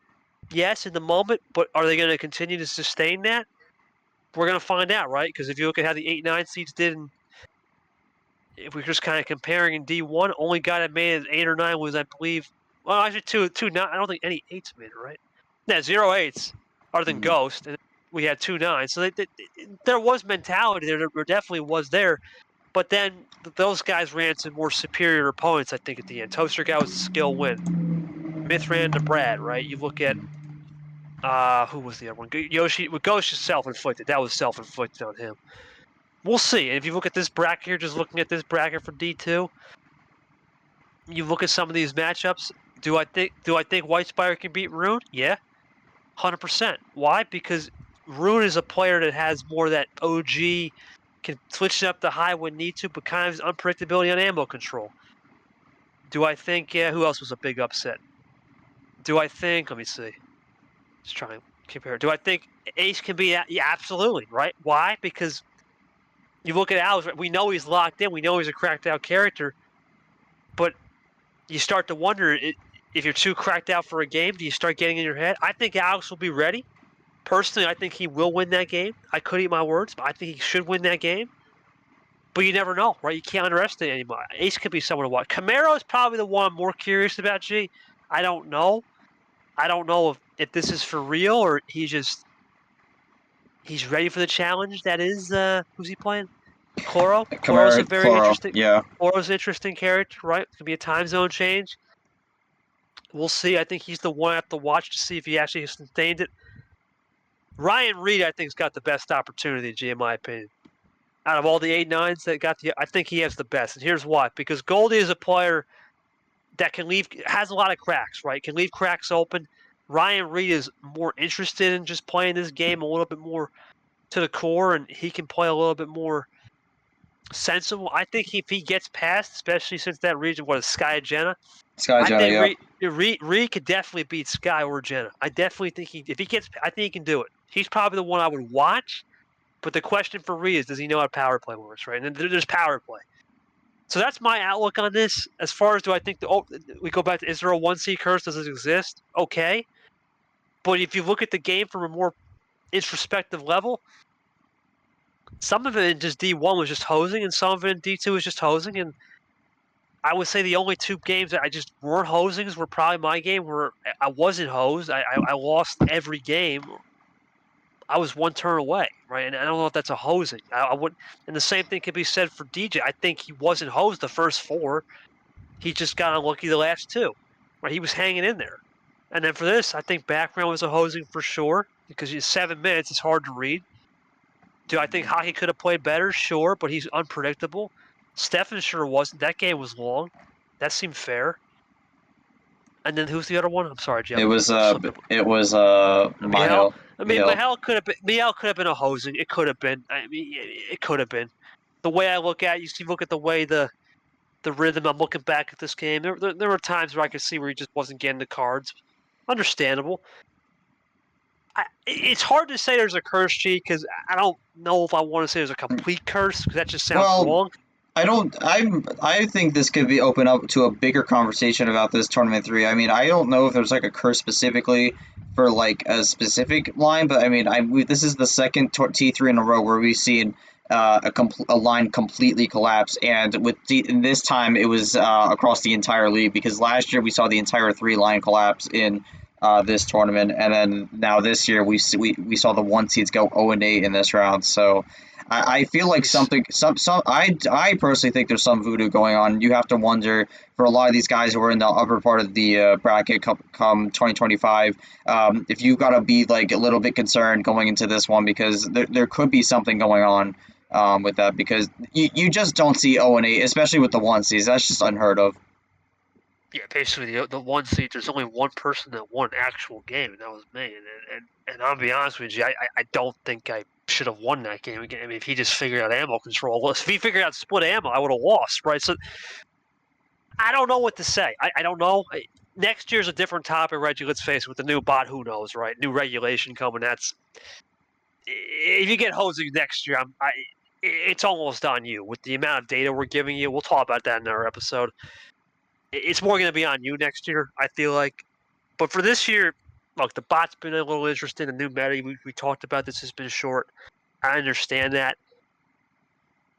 Yes, in the moment, but are they going to continue to sustain that? We're going to find out, right? Because if you look at how the 8-9 seeds did, if we're just kind of comparing in D1, only guy that made it 8 or 9 was, I believe, well, actually 2 9. I don't think any 8s made it, right? Yeah, 0 8s, other than Ghost, and we had 2 9s. So there was mentality there. There definitely was there. But then those guys ran to more superior opponents, I think, at the end. Toaster guy was a skill win. Myth ran to Brad, right? You look at who was the other one? Yoshi. Ghost is self-inflicted. That was self-inflicted on him. We'll see. And if you look at this bracket here, just looking at this bracket for D2, you look at some of these matchups. Do I think White Spire can beat Rune? Yeah, 100%. Why? Because Rune is a player that has more that OG, can switch it up to high when need to, but kind of unpredictability on ammo control. Do I think? Yeah. Who else was a big upset? Do I think? Let me see. Just trying to compare. Do I think Ace can be? Yeah, absolutely. Right? Why? Because you look at Alex. We know he's locked in. We know he's a cracked out character, but you start to wonder if you're too cracked out for a game. Do you start getting in your head? I think Alex will be ready. Personally, I think he will win that game. I could eat my words, but I think he should win that game. But you never know, right? You can't underestimate anybody. Ace could be someone to watch. Camaro is probably the one I'm more curious about, G. I don't know. I don't know if this is for real or he's ready for the challenge. That is, who's he playing? Chloro. Chloro's a very Chloro, interesting. yeah. Chloro's an interesting character, right? It could be a time zone change. We'll see. I think he's the one I have to watch to see if he actually sustained it. Ryan Reed, I think, has got the best opportunity, G, in my opinion. Out of all the 8-9s that got I think he has the best. And here's why. Because Goldie is a player that has a lot of cracks, right? Can leave cracks open. Ryan Reed is more interested in just playing this game a little bit more to the core, and he can play a little bit more sensible. I think if he gets past, especially since that region was Sky Jenna, Sky Jenna, yeah. Reed could definitely beat Sky or Jenna. I definitely think I think he can do it. He's probably the one I would watch. But the question for Reed is, does he know how power play works, right? And then there's power play. So that's my outlook on this. As far as do I think we go back to, is there a 1C curse? Does it exist? Okay. But if you look at the game from a more introspective level, some of it in just D1 was just hosing, and some of it in D2 was just hosing. And I would say the only two games that I just weren't hosings were probably my game where I wasn't hosed. I lost every game. I was one turn away, right? And I don't know if that's a hosing. I would, and the same thing could be said for DJ. I think he wasn't hosed the first 4. He just got unlucky the last 2, right? He was hanging in there. And then for this, I think background was a hosing for sure because 7 minutes is hard to read. Do I think Hockey could have played better? Sure, but he's unpredictable. Stefan sure wasn't. That game was long. That seemed fair. And then who's the other one? I'm sorry, Jim. It was Mihail. Mihail. I mean, Mihail. Mihail could have been a hosing. It could have been. I mean, it could have been. The way I look at it, look at the way the rhythm. I'm looking back at this game. There were times where I could see where he just wasn't getting the cards. Understandable. It's hard to say there's a curse cheat because I don't know if I want to say there's a complete curse because that just sounds wrong. I think this could be open up to a bigger conversation about this tournament 3. I mean, I don't know if there's like a curse specifically for like a specific line, but I mean, this is the second T3 in a row where we've seen a line completely collapse, and this time it was across the entire league because last year we saw the entire 3 line collapse in this tournament, and then now this year we saw the 1 seeds go 0-8 in this round. So I feel like I personally think there's some voodoo going on. You have to wonder for a lot of these guys who are in the upper part of the bracket come 2025, if you've got to be like a little bit concerned going into this one because there could be something going on with that because you just don't see 0-8, especially with the 1 seeds. That's just unheard of. Yeah, basically the 1 seed. There's only one person that won actual game, and that was me. And I'll be honest with you, I don't think I should have won that game again. I mean, if he just figured out ammo control, if he figured out split ammo, I would have lost, right? So I don't know what to say. I don't know. Next year's a different topic, Reggie. Let's face it, with the new bot, who knows, right? New regulation coming. That's if you get hosing next year, it's almost on you with the amount of data we're giving you. We'll talk about that in our episode. It's more going to be on you next year, I feel like. But for this year, look, the bot's been a little interesting. The new meta, we talked about this, has been short. I understand that.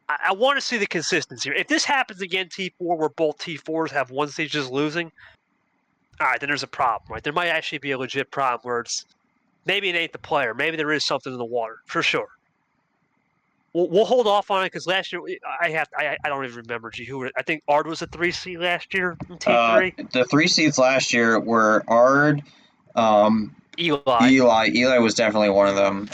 I want to see the consistency. If this happens again, T4, where both T4s have 1 stage just losing, all right, then there's a problem, right? There might actually be a legit problem where it's maybe it ain't the player. Maybe there is something in the water, for sure. We'll hold off on it because last year I don't even remember. I think Ard was a 3C last year in T3. The 3 seeds last year were Ard, Eli. Eli was definitely one of them.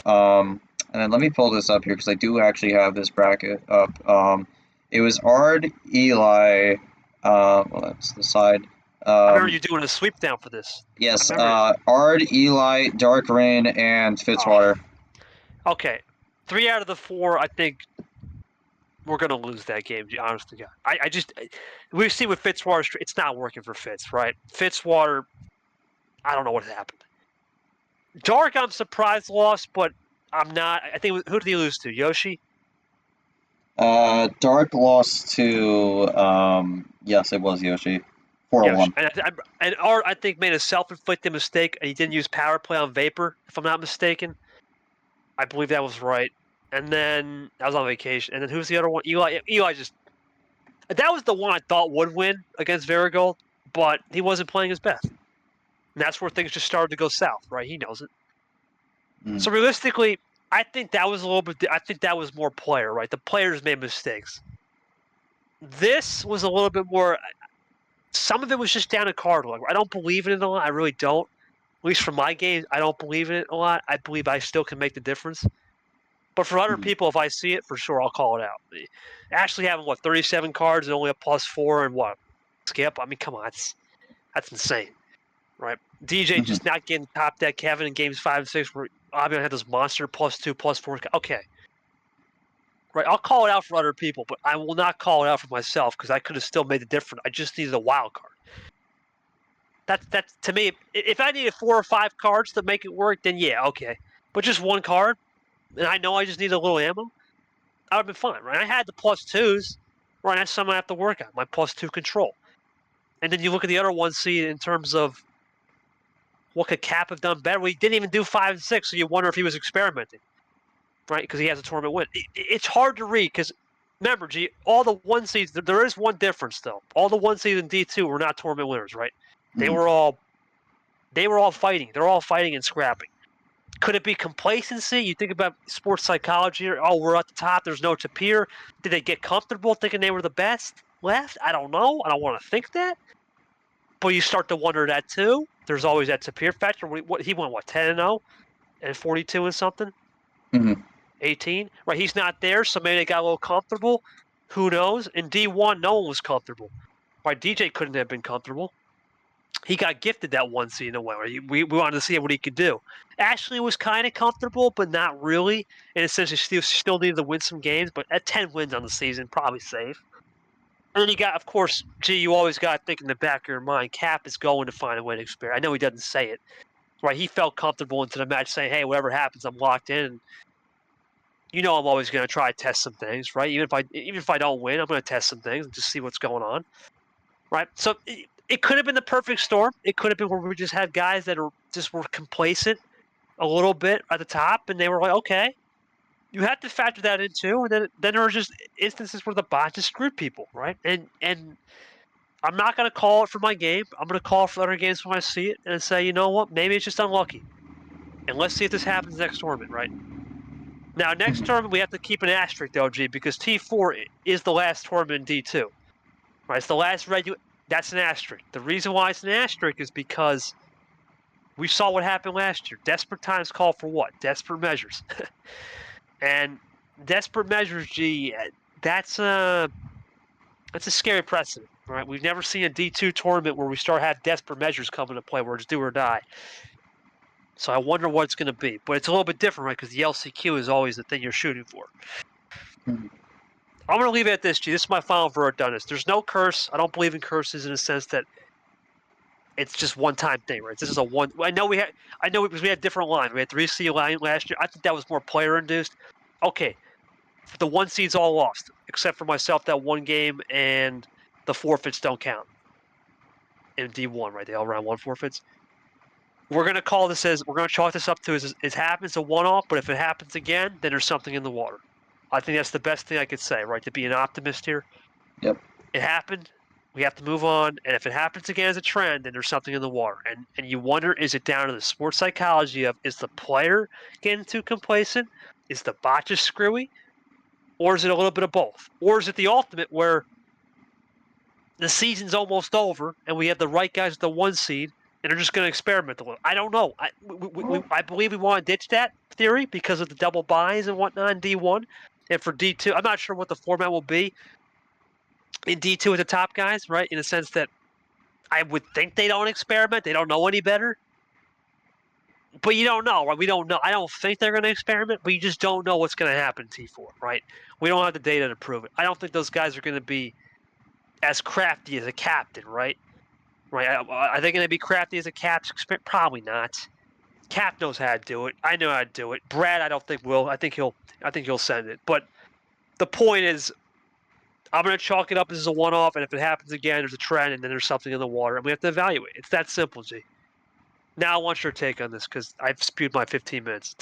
And then let me pull this up here because I do actually have this bracket up. It was Ard, Eli. Well, that's the side. I remember you doing a sweep down for this. Yes, Ard, Eli, Dark Rain, and Fitzwater. Oh. Okay, 3 out of the 4, I think we're going to lose that game, honest to God. We see with Fitzwater, it's not working for Fitz, right? Fitzwater, I don't know what happened. Dark, I'm surprised lost, but I'm not. I think, who did he lose to? Yoshi? Dark lost to, yes, it was Yoshi. 4-1. And Art, I think, made a self-inflicted mistake, and he didn't use power play on Vapor, if I'm not mistaken. I believe that was right. And then I was on vacation. And then who's the other one? Eli just... That was the one I thought would win against Varigold, but he wasn't playing his best. And that's where things just started to go south, right? He knows it. So realistically, I think that was a little bit... I think that was more player, right? The players made mistakes. This was a little bit more... Some of it was just down to card luck. I don't believe in it a lot. I really don't. At least for my game, I don't believe in it a lot. I believe I still can make the difference. But for other people, if I see it, for sure, I'll call it out. Actually having, 37 cards and only a +4 and skip? I mean, come on. That's insane, right? DJ just not getting top deck Kevin in games 5 and 6 where Avion had this monster +2, +4. Okay. Right, I'll call it out for other people, but I will not call it out for myself because I could have still made the difference. I just needed a wild card. That's to me. If I needed 4 or 5 cards to make it work, then yeah, okay. But just 1 card, and I know I just need a little ammo, I would have been fine, right? I had the +2s, Right, that's something I have to work on. My +2 control. And then you look at the other 1 seed in terms of what could Cap have done better. Well, he didn't even do 5 and 6, so you wonder if he was experimenting, right? Because he has a tournament win. It's hard to read because remember, G, all the 1 seeds. There is one difference though. All the 1 seeds in D2 were not tournament winners, right? They Mhm. were all fighting. They're all fighting and scrapping. Could it be complacency? You think about sports psychology. Oh, we're at the top. There's no Tapir. Did they get comfortable thinking they were the best left? I don't know. I don't want to think that. But you start to wonder that too. There's always that Tapir factor. He went 10-0 and 42 and something, Mhm. 18. Right, he's not there, so maybe they got a little comfortable. Who knows? In D1, no one was comfortable. Right, DJ couldn't have been comfortable. He got gifted that 1 seed in a way. Right? We wanted to see what he could do. Ashley was kind of comfortable, but not really. In a sense, she still needed to win some games, but at 10 wins on the season, probably safe. And then you got, of course, you always got to think in the back of your mind, Cap is going to find a way to experience. I know he doesn't say it. Right, he felt comfortable into the match saying, hey, whatever happens, I'm locked in. I'm always going to try to test some things, right? Even if I don't win, I'm going to test some things and just see what's going on, right? So it could have been the perfect storm. It could have been where we just had guys that were complacent a little bit at the top, and they were like, okay. You have to factor that in too, and then there were just instances where the bot just screwed people, right? And I'm not going to call it for my game. I'm going to call it for other games when I see it and say, you know what? Maybe it's just unlucky. And let's see if this happens next tournament, right? Now, next Mhm. tournament, we have to keep an asterisk, though, G, because T4 is the last tournament in D2. Right? It's the last regular. That's an asterisk. The reason why it's an asterisk is because we saw what happened last year. Desperate times call for what? Desperate measures. And desperate measures, G, that's a scary precedent, right? We've never seen a D2 tournament where we start have desperate measures come into play where it's do or die. So I wonder what it's going to be. But it's a little bit different, right? Because the LCQ is always the thing you're shooting for. Mhm. I'm going to leave it at this, G. This is my final verdict on this. There's no curse. I don't believe in curses in the sense that it's just one-time thing, right? This is a one. I know because we had different lines. We had 3C line last year. I think that was more player-induced. Okay, the 1 seeds all lost, except for myself that one game, and the forfeits don't count in D1, right? They all round 1 forfeits. We're going to call this as we're going to chalk this up to as it happens a one-off, but if it happens again, then there's something in the water. I think that's the best thing I could say, right? To be an optimist here. Yep. It happened. We have to move on. And if it happens again as a trend, then there's something in the water. And you wonder, is it down to the sports psychology of is the player getting too complacent? Is the bot just screwy? Or is it a little bit of both? Or is it the ultimate where the season's almost over and we have the right guys at the 1 seed and they're just going to experiment a little? I don't know. I believe we want to ditch that theory because of the double buys and whatnot in D1. And for D2, I'm not sure what the format will be in D2 with the top guys, right? In the sense that I would think they don't experiment. They don't know any better. But you don't know, right? We don't know. I don't think they're going to experiment, but you just don't know what's going to happen in T4, right? We don't have the data to prove it. I don't think those guys are going to be as crafty as a captain, right? Right? Are they going to be crafty as a captain? Probably not. Cap knows how to do it. I know how to do it. Brad, I don't think will. I think he'll send it. But the point is, I'm going to chalk it up as a one-off, and if it happens again, there's a trend, and then there's something in the water, and we have to evaluate. It's that simple, G. Now I want your take on this because I've spewed my 15 minutes.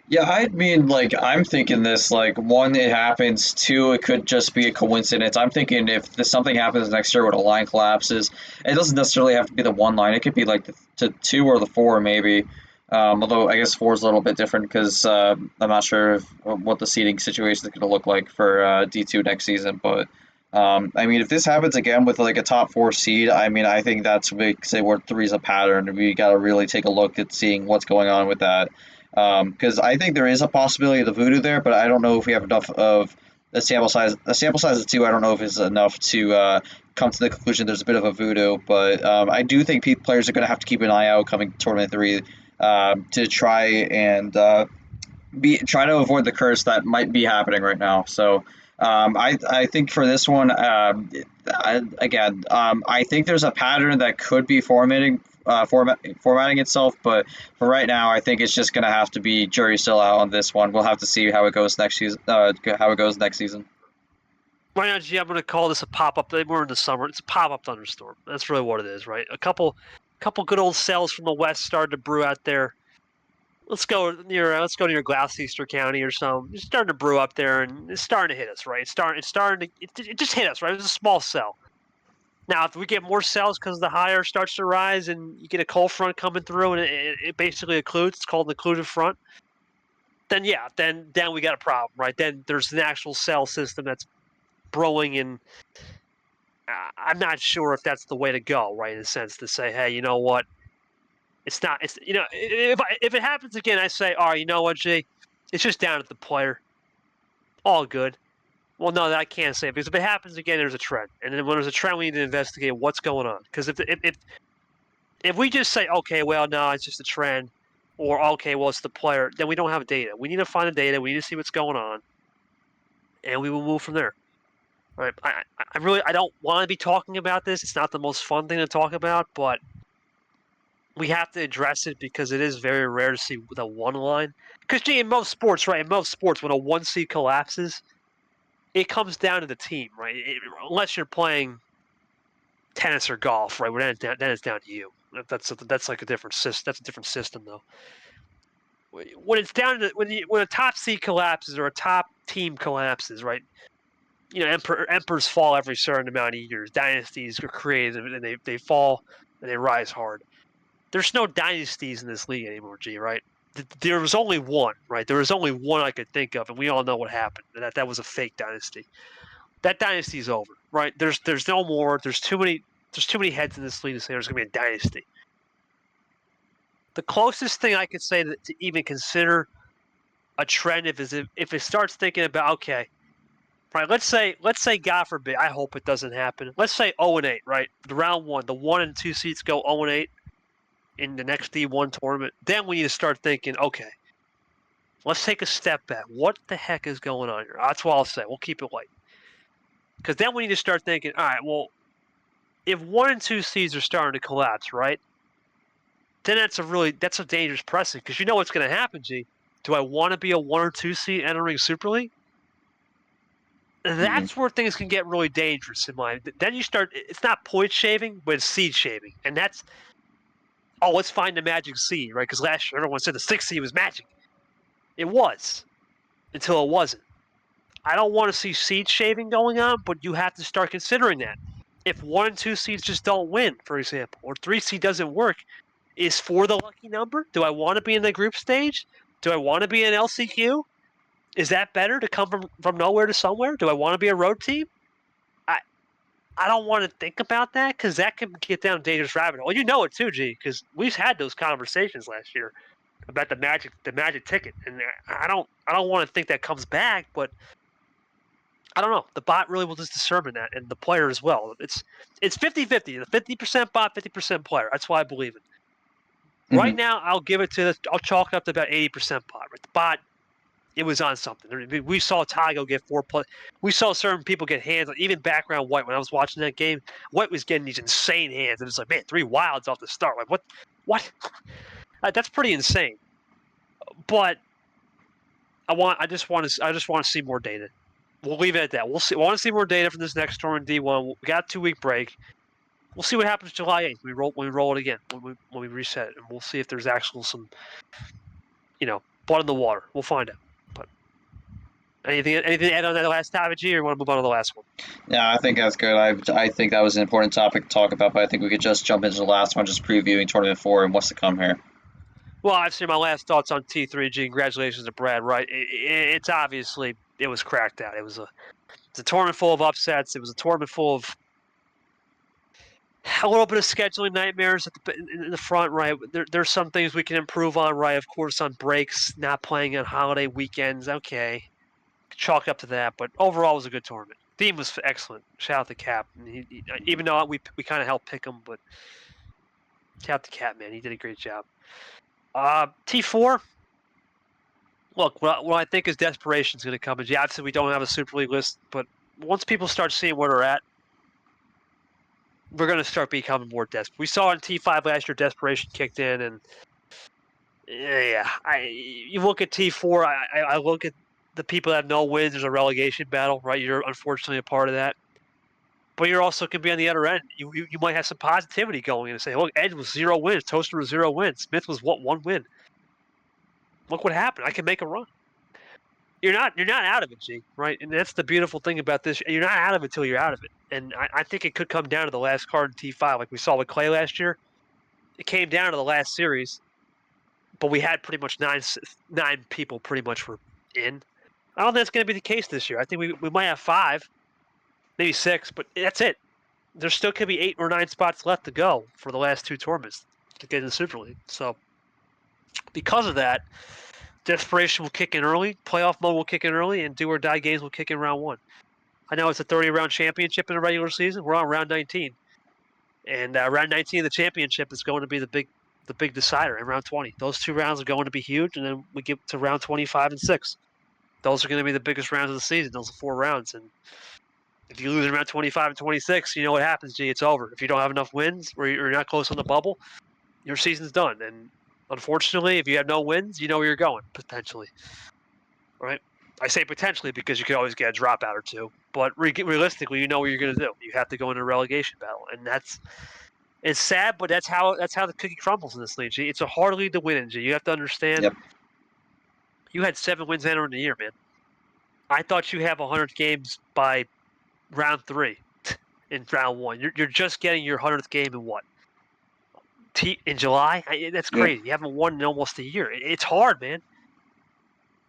Yeah, I mean, like, I'm thinking this, like, one, it happens, two, it could just be a coincidence. I'm thinking if something happens next year where the line collapses, it doesn't necessarily have to be the one line. It could be, like, the two or the four, maybe. Although I guess four is a little bit different because I'm not sure what the seating situation is going to look like for D2 next season. But, I mean, if this happens again with, like, a top four seed, I mean, I think that's, we say, where three's a pattern. We got to really take a look at seeing what's going on with that. Because I think there is a possibility of the voodoo there, but I don't know if we have enough of a sample size. A sample size of two, I don't know if is enough to come to the conclusion there's a bit of a voodoo. But I do think players are going to have to keep an eye out coming tournament three to try and try to avoid the curse that might be happening right now. So I think for this one, I think there's a pattern that could be formatting itself, but for right now, I think it's just gonna have to be jury still out on this one. We'll have to see how it goes next season. How it goes next season. Right now, G, I'm going to call this a pop-up. We're in the summer. It's a pop-up thunderstorm. That's really what it is, right? A couple good old cells from the west started to brew out there. Let's go near Gloucester County or something. It's starting to brew up there, and it's starting to hit us, right? It just hit us, right? It was a small cell. Now, if we get more cells because the higher starts to rise and you get a cold front coming through and it basically occludes, it's called an occluded front, then yeah, then we got a problem, right? Then there's an actual cell system that's brewing, and I'm not sure if that's the way to go, right? In a sense, to say, hey, you know what? It's not. It's if it happens again, I say, all right, you know what, G? It's just down at the player. All good. Well, no, that I can't say because if it happens again, there's a trend, and then when there's a trend, we need to investigate what's going on. Because if we just say, okay, well, no, it's just a trend, or okay, well, it's the player, then we don't have data. We need to find the data. We need to see what's going on, and we will move from there. Right? I don't want to be talking about this. It's not the most fun thing to talk about, but we have to address it because it is very rare to see the one line. Because in most sports, right? In most sports, when a 1 seed collapses, it comes down to the team, right? Unless you're playing tennis or golf, right? Where then it's down to you. That's like a different system. That's a different system, though. When it's down to when a top seed collapses or a top team collapses, right? Emperors fall every certain amount of years. Dynasties are created and they fall and they rise hard. There's no dynasties in this league anymore, G, right? There was only one, right? There was only one I could think of, and we all know what happened. That was a fake dynasty. That dynasty's over, right? There's no more. There's too many heads in this league to say there's gonna be a dynasty. The closest thing I could say to even consider a trend if it starts thinking about, okay, right, let's say God forbid, I hope it doesn't happen. Let's say 0-8, right? The round one, the 1 and 2 seeds go 0-8 in the next D1 tournament. Then we need to start thinking, okay, let's take a step back. What the heck is going on here? That's what I'll say. We'll keep it light. Because then we need to start thinking, all right, well, if 1 and 2 seeds are starting to collapse, right? Then that's a dangerous precedent because you know what's going to happen, G. Do I want to be a 1 or 2 seed entering Super League? That's where things can get really dangerous in my. Then you start. It's not point shaving, but it's seed shaving, and that's. Oh, let's find the magic seed, right? Because last year everyone said the 6th seed was magic. It was, until it wasn't. I don't want to see seed shaving going on, but you have to start considering that. If 1 and 2 seeds just don't win, for example, or 3 seed doesn't work, is 4 the lucky number? Do I want to be in the group stage? Do I want to be in LCQ? Is that better to come from nowhere to somewhere? Do I want to be a road team? I don't want to think about that because that can get down a dangerous rabbit hole. You know it too, G, because we've had those conversations last year about the magic ticket, and I don't want to think that comes back, but I don't know. The bot really will just determine that, and the player as well. It's 50-50. The 50% bot, 50% player. That's why I believe it. Right now, I'll chalk it up to about 80% bot. Right? The bot, it was on something. We saw Tygo get 4+. We saw certain people get hands. Even background White, when I was watching that game, White was getting these insane hands. And it's like, man, 3 wilds off the start. Like, what? That's pretty insane. But I just want to see more data. We'll leave it at that. We'll see. We want to see more data from this next tournament D1. We got a 2-week break. We'll see what happens July 8th. When we roll it again. When we reset it, and we'll see if there's actual some, blood in the water. We'll find out. But anything to add on that last topic, G, or you want to move on to the last one? Yeah, I think that's good. I think that was an important topic to talk about, but I think we could just jump into the last one, just previewing Tournament 4 and what's to come here. Well, obviously, my last thoughts on T3G. Congratulations to Brad. Right, it's obviously it was cracked out. It's a tournament full of upsets. It was a tournament full of a little bit of scheduling nightmares in the front, right? There's some things we can improve on, right? Of course, on breaks, not playing on holiday weekends. Okay, chalk up to that. But overall, it was a good tournament. Theme was excellent. Shout out to Cap. Even though we kind of helped pick him, but shout out to Cap, man. He did a great job. T4. Look, what I think is desperation is going to come. Obviously, we don't have a Super League list, but once people start seeing where they're at, we're going to start becoming more desperate. We saw in T5 last year, desperation kicked in, and yeah, you look at T4. I look at the people that have no wins, there's a relegation battle, right? You're unfortunately a part of that. But you're also can be on the other end. You might have some positivity going in and say, look, Ed was 0 wins, Toaster was 0 wins, Smith was what 1 win. Look what happened. I can make a run. You're not out of it, G, right? And that's the beautiful thing about this. You're not out of it till you're out of it. And I think it could come down to the last card in T5, like we saw with Clay last year. It came down to the last series, but we had pretty much nine people pretty much were in. I don't think that's going to be the case this year. I think we might have 5, maybe 6, but that's it. There still could be 8 or 9 spots left to go for the last 2 tournaments to get in the Super League. So because of that, desperation will kick in early, playoff mode will kick in early, and do or die games will kick in round 1. I know it's a 30-round championship in the regular season. We're on round 19. And round 19 of the championship is going to be the big decider in round 20. Those 2 rounds are going to be huge, and then we get to round 25 and 6. Those are going to be the biggest rounds of the season, those are 4 rounds. And if you lose in round 25 and 26, you know what happens, G. It's over. If you don't have enough wins or you're not close on the bubble, your season's done. And unfortunately, if you have no wins, you know where you're going, potentially. Right? I say potentially because you could always get a dropout or 2. But realistically, you know what you're going to do. You have to go into a relegation battle. And it's sad, but that's how the cookie crumbles in this league, G. It's a hard league to win in, G. You have to understand. Yep. You had 7 wins entering the year, man. I thought you have 100 games by round 3 in round 1. You're just getting your 100th game in what? In July? That's crazy. Yep. You haven't won in almost a year. It's hard, man.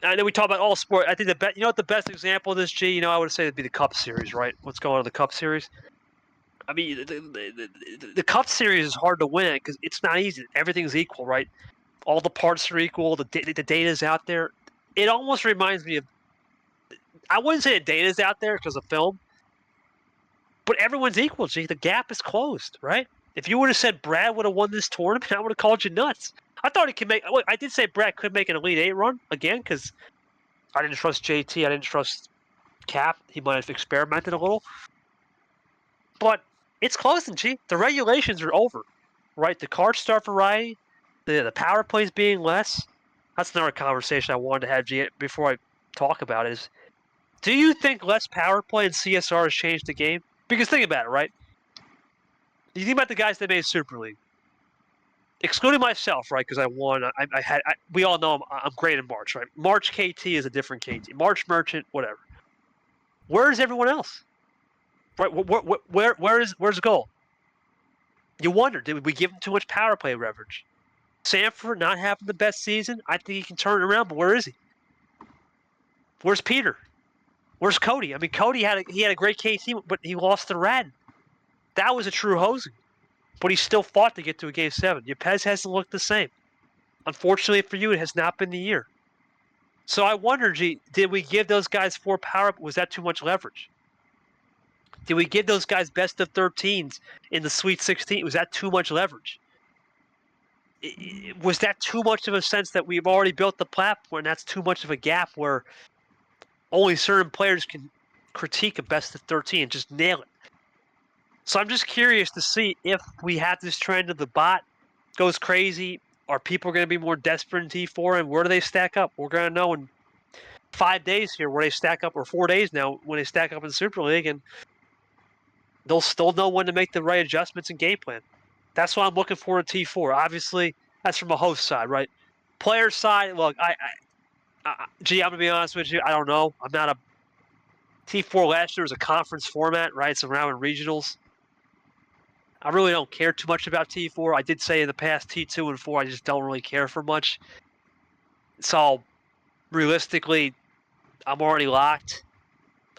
I know we talk about all sport. I think you know what the best example of this, G? I would say it'd be the Cup Series, right? What's going on in the Cup Series? I mean, the Cup Series is hard to win because it's not easy. Everything's equal, right? All the parts are equal. The data's out there. It almost reminds me of. I wouldn't say the data's out there because of film, but everyone's equal. Gee, the gap is closed, right? If you would have said Brad would have won this tournament, I would have called you nuts. I thought he could make. I did say Brad could make an Elite 8 run again because I didn't trust JT. I didn't trust Cap. He might have experimented a little, but it's closing. Gee, the regulations are over, right? The card start variety, the power plays being less. That's another conversation I wanted to have before I talk about it. Is do you think less power play and CSR has changed the game? Because think about it, right? You think about the guys that made Super League, excluding myself, right? Because I won. We all know I'm great in March, right? March KT is a different KT. March Merchant, whatever. Where is everyone else? Right? Where's Gold? You wonder, did we give him too much power play leverage? Sanford not having the best season. I think he can turn it around, but where is he? Where's Peter? Where's Cody? I mean, Cody had a great KT, but he lost to Radin. That was a true hosing. But he still fought to get to a Game 7. Yepes hasn't looked the same. Unfortunately for you, it has not been the year. So I wonder, G, did we give those guys 4 power? Was that too much leverage? Did we give those guys best of 13s in the Sweet 16? Was that too much leverage? Was that too much of a sense that we've already built the platform and that's too much of a gap where only certain players can critique a best of 13 and just nail it? So I'm just curious to see if we have this trend of the bot goes crazy. Are people going to be more desperate in T4, and where do they stack up? We're going to know in 5 days here where they stack up, or 4 days now when they stack up in the Super League, and they'll still know when to make the right adjustments and game plan. That's why I'm looking forward to T4. Obviously, that's from a host side, right? Player side, look, I'm going to be honest with you. I don't know. I'm not a T4 last year was a conference format, right? It's around in regionals. I really don't care too much about T4. I did say in the past T2 and 4, I just don't really care for much. So realistically, I'm already locked.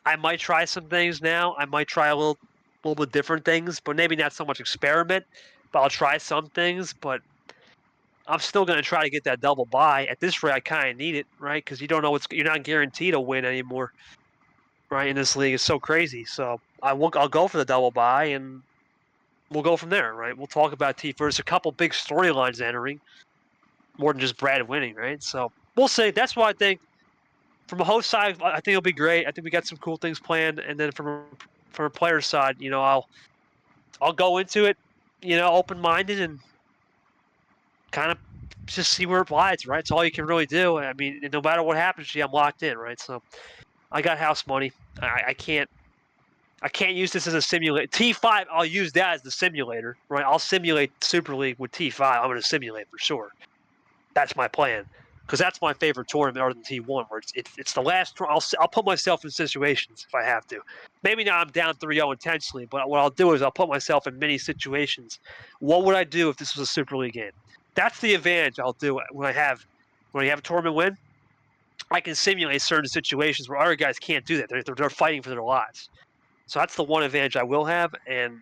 I might try some things now. I might try a little bit different things, but maybe not so much experiment. But I'll try some things. But I'm still going to try to get that double buy. At this rate, I kind of need it, right? Because you don't know you're not guaranteed to win anymore, right? In this league, it's so crazy. So I'll go for the double buy and we'll go from there, right? We'll talk about T4. There's a couple big storylines entering, more than just Brad winning, right? So we'll see. That's why I think from a host side, I think it'll be great. I think we got some cool things planned, and then from a player side, I'll go into it, open-minded and kind of just see where it lies, right? It's all you can really do. I mean, no matter what happens, G, I'm locked in, right? So I got house money. I can't use this as a simulator. T5, I'll use that as the simulator, right? I'll simulate Super League with T5. I'm going to simulate for sure. That's my plan, because that's my favorite tournament other than T1, where it's the last. I'll put myself in situations if I have to. Maybe now I'm down 3-0 intentionally, but what I'll do is I'll put myself in many situations. What would I do if this was a Super League game? That's the advantage I'll do when I have a tournament win. I can simulate certain situations where other guys can't do that. They're fighting for their lives. So that's the one advantage I will have, and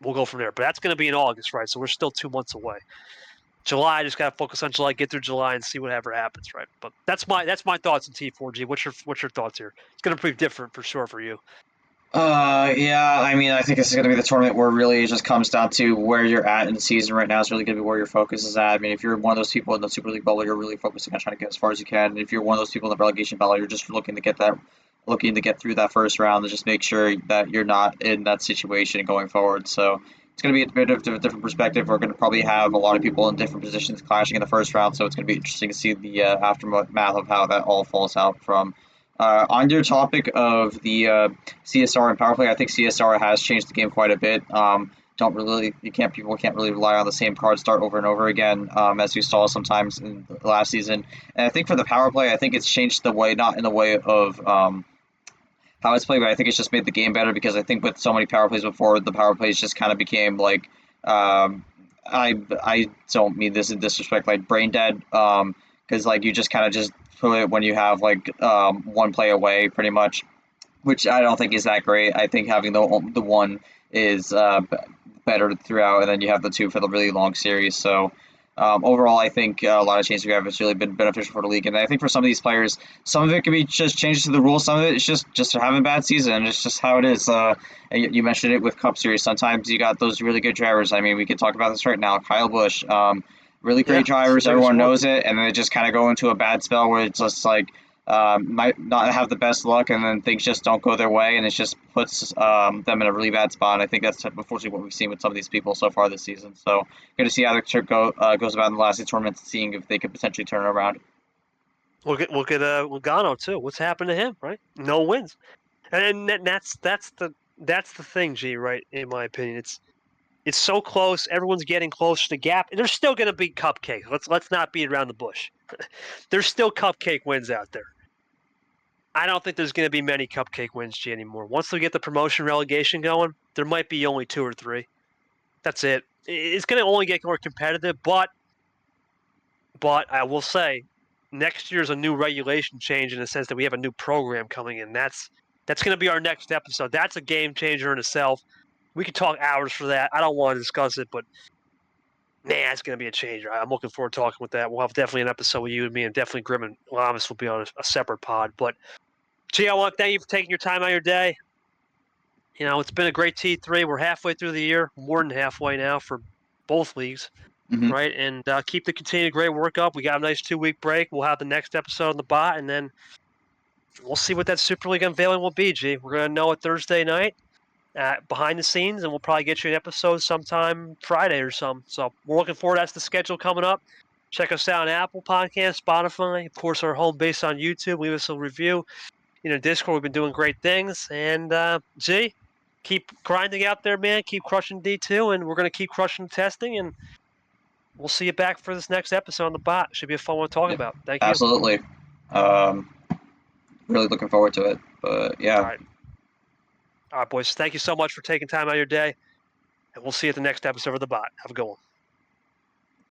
we'll go from there. But that's going to be in August, right? So we're still 2 months away. July, I just got to focus on July, get through July, and see whatever happens, right? But that's my thoughts on T4G. What's your thoughts here? It's going to be different for sure for you. Yeah, I mean, I think this is going to be the tournament where really it just comes down to where you're at in the season right now. Is really going to be where your focus is at. I mean, if you're one of those people in the Super League bubble, you're really focusing on trying to get as far as you can. And if you're one of those people in the relegation battle, you're just looking to get through that first round and just make sure that you're not in that situation going forward. So it's going to be a bit of a different perspective. We're going to probably have a lot of people in different positions clashing in the first round, so it's going to be interesting to see the aftermath of how that all falls out from. On your topic of the CSR and power play, I think CSR has changed the game quite a bit. People can't really rely on the same card start over and over again, as we saw sometimes in the last season. And I think for the power play, I think it's changed the way, not in the way of how it's played, but I think it's just made the game better because I think with so many power plays before, the power plays just kind of became like, I don't mean this in disrespect, like brain dead, because like you just kind of just put it when you have like one play away pretty much, which I don't think is that great. I think having the one is better throughout, and then you have the two for the really long series. So overall, I think a lot of changes we have has really been beneficial for the league, and I think for some of these players, some of it can be just changes to the rules. Some of it is just having a bad season. It's just how it is. You mentioned it with Cup Series. Sometimes you got those really good drivers. I mean, we could talk about this right now. Kyle Busch, really great drivers. Everyone knows it, and then they just kind of go into a bad spell where it's just like might not have the best luck, and then things just don't go their way, and it just puts them in a really bad spot. And I think that's unfortunately what we've seen with some of these people so far this season. So good to see how the trip goes about in the last two tournaments, seeing if they could potentially turn it around. Look at Logano too. What's happened to him? Right, no wins, and that's the thing, G. Right, in my opinion, it's so close. Everyone's getting close to the gap. There's still going to be cupcakes. Let's not beat around the bush. There's still cupcake wins out there. I don't think there's going to be many cupcake wins, G, anymore. Once we get the promotion relegation going, there might be only 2 or 3. That's it. It's going to only get more competitive, but I will say, next year's a new regulation change in the sense that we have a new program coming in. That's going to be our next episode. That's a game changer in itself. We could talk hours for that. I don't want to discuss it, but man, it's going to be a change. I'm looking forward to talking with that. We'll have definitely an episode with you and me, and definitely Grim and Lamas will be on a separate pod. But, G, I want to thank you for taking your time out of your day. You know, it's been a great T3. We're halfway through the year, more than halfway now for both leagues, right? And keep the continued great work up. We got a nice 2-week break. We'll have the next episode on the bot, and then we'll see what that Super League unveiling will be, G. We're going to know it Thursday night. Behind the scenes, and we'll probably get you an episode sometime Friday or something. So we're looking forward. That's the schedule coming up. Check us out on Apple Podcasts, Spotify, of course, our home base on YouTube. Leave us a review. Discord, we've been doing great things. And G, keep grinding out there, man. Keep crushing D2, and we're going to keep crushing testing. And we'll see you back for this next episode on the bot. Should be a fun one to talk about. Thank you. Absolutely. Really looking forward to it. But yeah. All right, boys. Thank you so much for taking time out of your day. And we'll see you at the next episode of the bot. Have a good one.